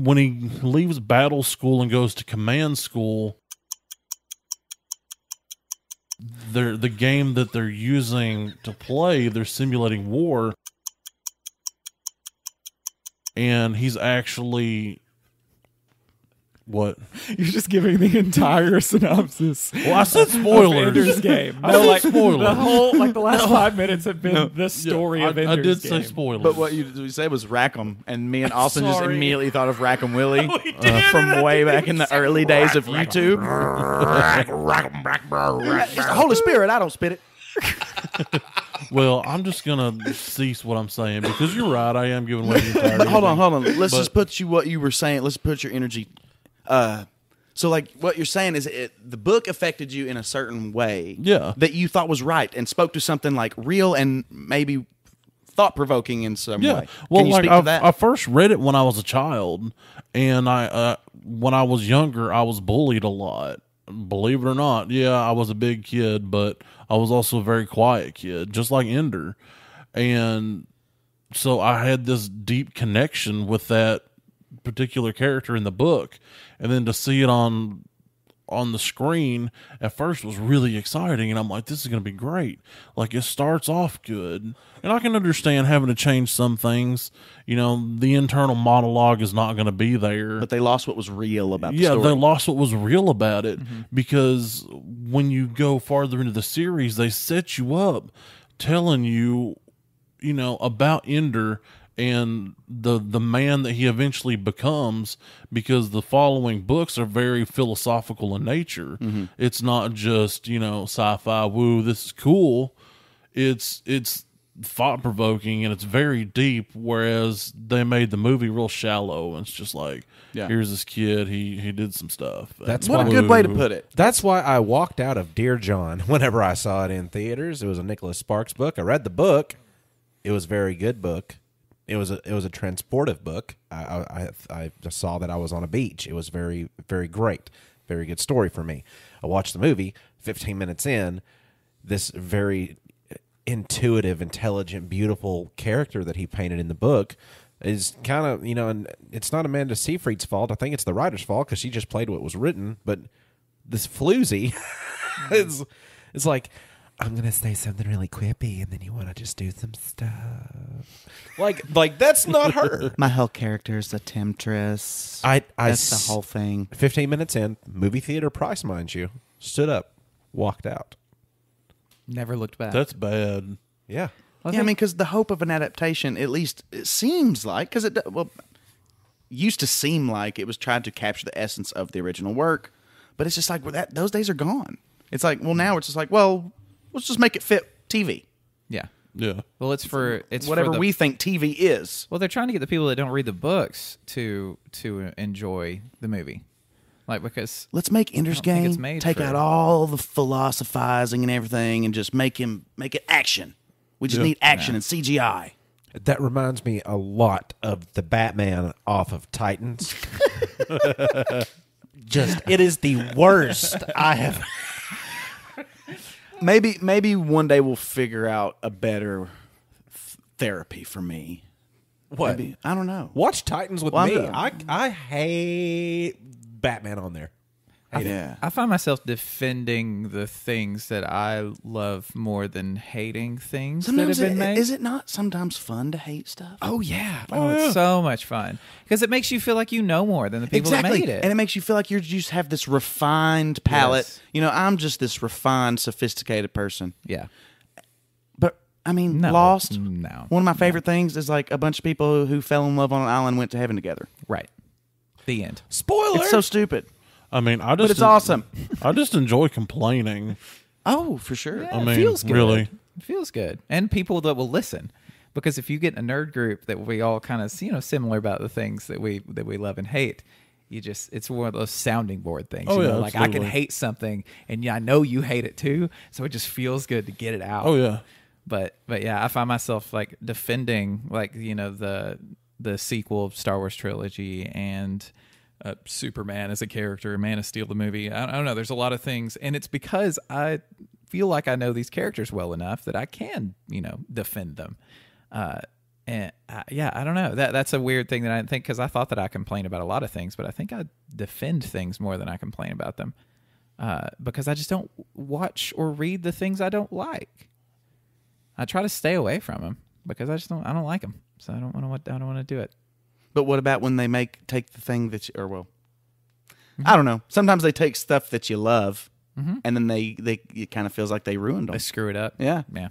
when he leaves battle school and goes to command school, the game that they're using to play, they're simulating war, and he's actually what? You're just giving the entire synopsis. Well, I said spoilers. Of Ender's Game. I No, said like spoilers. the whole, like the last 5 minutes have been the story of Ender's I did Game. say spoilers. But what you said was Rackham, and me and Austin just sorry. immediately thought of Rackham Willie from way back in the early days of YouTube. It's the Holy Spirit. I don't spit it. Well, I'm just gonna cease what I'm saying because you're right. I am giving away the entire. But hold on. Let's But- just put what you were saying. Let's put your energy. So like what you're saying is the book affected you in a certain way, Yeah. that you thought was right and spoke to something like real and maybe thought provoking in some Yeah. way. Well, Can you like speak to that? I first read it when I was a child, and when I was younger, I was bullied a lot. Believe it or not, yeah, I was a big kid, but I was also a very quiet kid, just like Ender, and so I had this deep connection with that particular character in the book, and then to see it on the screen at first was really exciting, and I'm like, this is going to be great. Like, it starts off good, and I can understand having to change some things. You know, the internal monologue is not going to be there. But they lost what was real about the Yeah, story. they lost what was real about it, because when you go farther into the series, they set you up telling you, you know, about Ender and the man that he eventually becomes, because the following books are very philosophical in nature. It's not just, you know, sci-fi, woo, this is cool. It's thought-provoking, and it's very deep, whereas they made the movie real shallow, and it's just like, Yeah. here's this kid, he did some stuff. That's what a why- good way to put it. That's why I walked out of Dear John whenever I saw it in theaters. It was a Nicholas Sparks book. I read the book. It was a very good book. It was a transportive book. I just saw that I was on a beach. It was very, very great. Very good story for me. I watched the movie. 15 minutes in, this very intuitive, intelligent, beautiful character that he painted in the book is kind of, you know, and it's not Amanda Seyfried's fault. I think it's the writer's fault because she just played what was written. But this floozy is like, I'm gonna say something really quippy, and then you want to just do some stuff. Like that's not her. My whole character is a temptress. That's the whole thing. 15 minutes in, movie theater price, mind you, stood up, walked out. Never looked back. That's bad. Yeah. Well, Yeah, I mean, because the hope of an adaptation, at least it seems like, because it used to seem like it was trying to capture the essence of the original work, but it's just like those days are gone. It's like, well, now it's just like, well, let's just make it fit TV. yeah. Yeah. Well, it's Whatever for the, we think TV is. Well, they're trying to get the people that don't read the books to enjoy the movie, like because Let's make Ender's I don't think it's Game, made take for- out all the philosophizing and everything, and just make it action. We just need action and CGI. That reminds me a lot of the Batman off of Titans. It is the worst I have. Maybe one day we'll figure out a better therapy for me. What? Maybe, I don't know. Watch Titans with Well, me. I'm- I hate Batman on there. Yeah. I find myself defending the things that I love more than hating things Sometimes that have been made. is it not sometimes fun to hate stuff? Oh yeah! Oh, it's so much fun because it makes you feel like you know more than the people Exactly. that made it. And it makes you feel like you just have this refined palate. Yes. You know, I'm just this refined, sophisticated person. yeah. But I mean, No. Lost. No. One of my favorite things is like a bunch of people who fell in love on an island and went to heaven together. Right. The end. Spoiler. It's so stupid, I mean, but it's awesome. I just enjoy complaining. Oh, for sure. Yeah, I it mean, feels good. really. It feels good, and people that will listen. Because if you get a nerd group that we all kind of similar about the things that we love and hate, it's one of those sounding board things. Oh, you yeah, know? Like I can absolutely. hate something, and I know you hate it too, so it just feels good to get it out. Oh yeah. But yeah, I find myself like defending the sequel of Star Wars trilogy and Superman as a character, Man of Steel the movie. I don't know. There's a lot of things, and it's because I feel like I know these characters well enough that I can defend them. And yeah, I don't know. That's a weird thing that I think, because I thought that I complain about a lot of things, but I think I defend things more than I complain about them, because I just don't watch or read the things I don't like. I try to stay away from them because I don't like them, so I don't want to do it. But what about when they take the thing that I don't know. Sometimes they take stuff that you love, and then it kind of feels like they ruined them. They screw it up. Yeah. Yeah.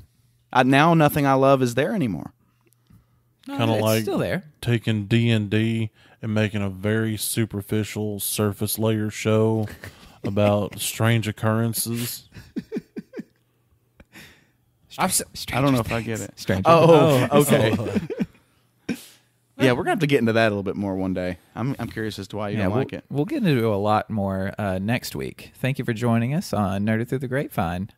Now nothing I love is there anymore. No, Kind of it's like still there. taking D&D and making a very superficial surface layer show about strange occurrences. I don't know if I get it. Stranger Okay. Yeah, we're gonna have to get into that a little bit more one day. I'm curious as to why you don't like it. We'll get into a lot more next week. Thank you for joining us on Nerded Through the Grapevine.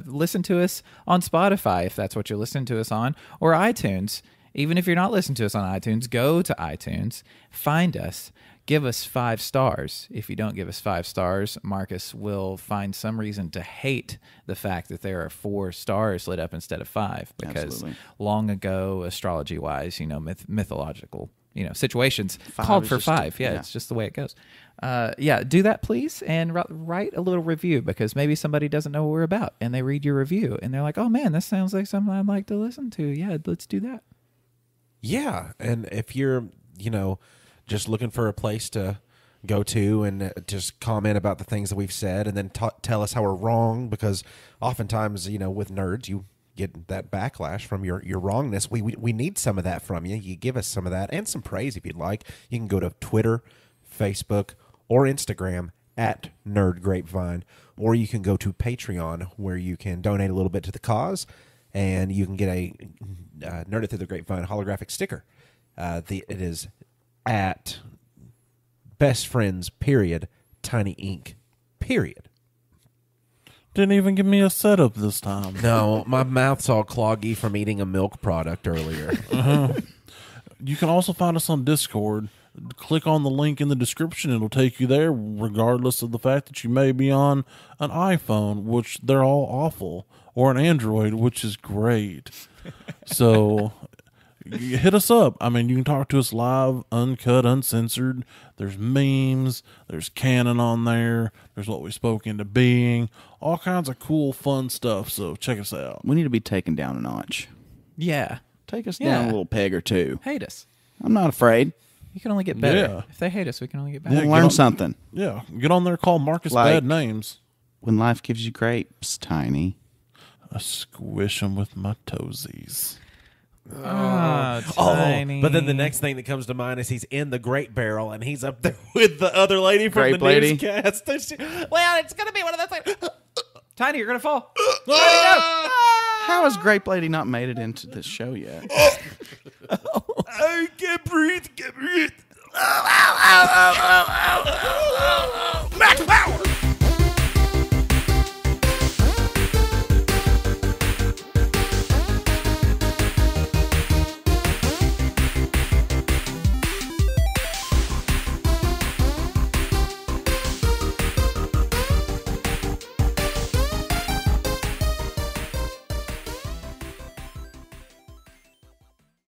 Listen to us on Spotify if that's what you're listening to us on, or iTunes. Even if you're not listening to us on iTunes, go to iTunes, find us, give us 5 stars. If you don't give us 5 stars, Marcus will find some reason to hate the fact that there are 4 stars lit up instead of 5. Because Absolutely. long ago, astrology-wise, mythological, situations 5 called is for just 5. Yeah, it's just the way it goes. Do that, please, and write a little review, because maybe somebody doesn't know what we're about, and they read your review, and they're like, oh, man, this sounds like something I'd like to listen to. Yeah, let's do that. Yeah, and if you're, just looking for a place to go to and just comment about the things that we've said, and then tell us how we're wrong, because oftentimes, with nerds, you get that backlash from your wrongness. We need some of that from you. You give us some of that and some praise if you'd like. You can go to Twitter, Facebook, or Instagram at Nerd Grapevine, or you can go to Patreon, where you can donate a little bit to the cause, and you can get a Nerded Through the Grapevine holographic sticker. It is at Best Friends, period, Tiny Ink, period. Didn't even give me a setup this time. No, my mouth's all cloggy from eating a milk product earlier. You can also find us on Discord. Click on the link in the description. It'll take you there, regardless of the fact that you may be on an iPhone, which they're all awful, or an Android, which is great. So hit us up. I mean, you can talk to us live, uncut, uncensored. There's memes. There's canon on there. There's what we spoke into being. All kinds of cool, fun stuff. So check us out. We need to be taken down a notch. Yeah. Take us down a little peg or two. Hate us. I'm not afraid. You can only get better. Yeah. If they hate us, we can only get better. We'll learn something. Yeah, get on there, call Marcus Like- bad names. When life gives you grapes, Tiny. I squish them with my toesies. Tiny. But then the next thing that comes to mind is he's in the Great Barrel, and he's up there with the other lady from Grape the lady? newscast. Well, it's going to be one of those things. Tiny, you're going to fall. How has Grape Lady not made it into this show yet? I can't breathe.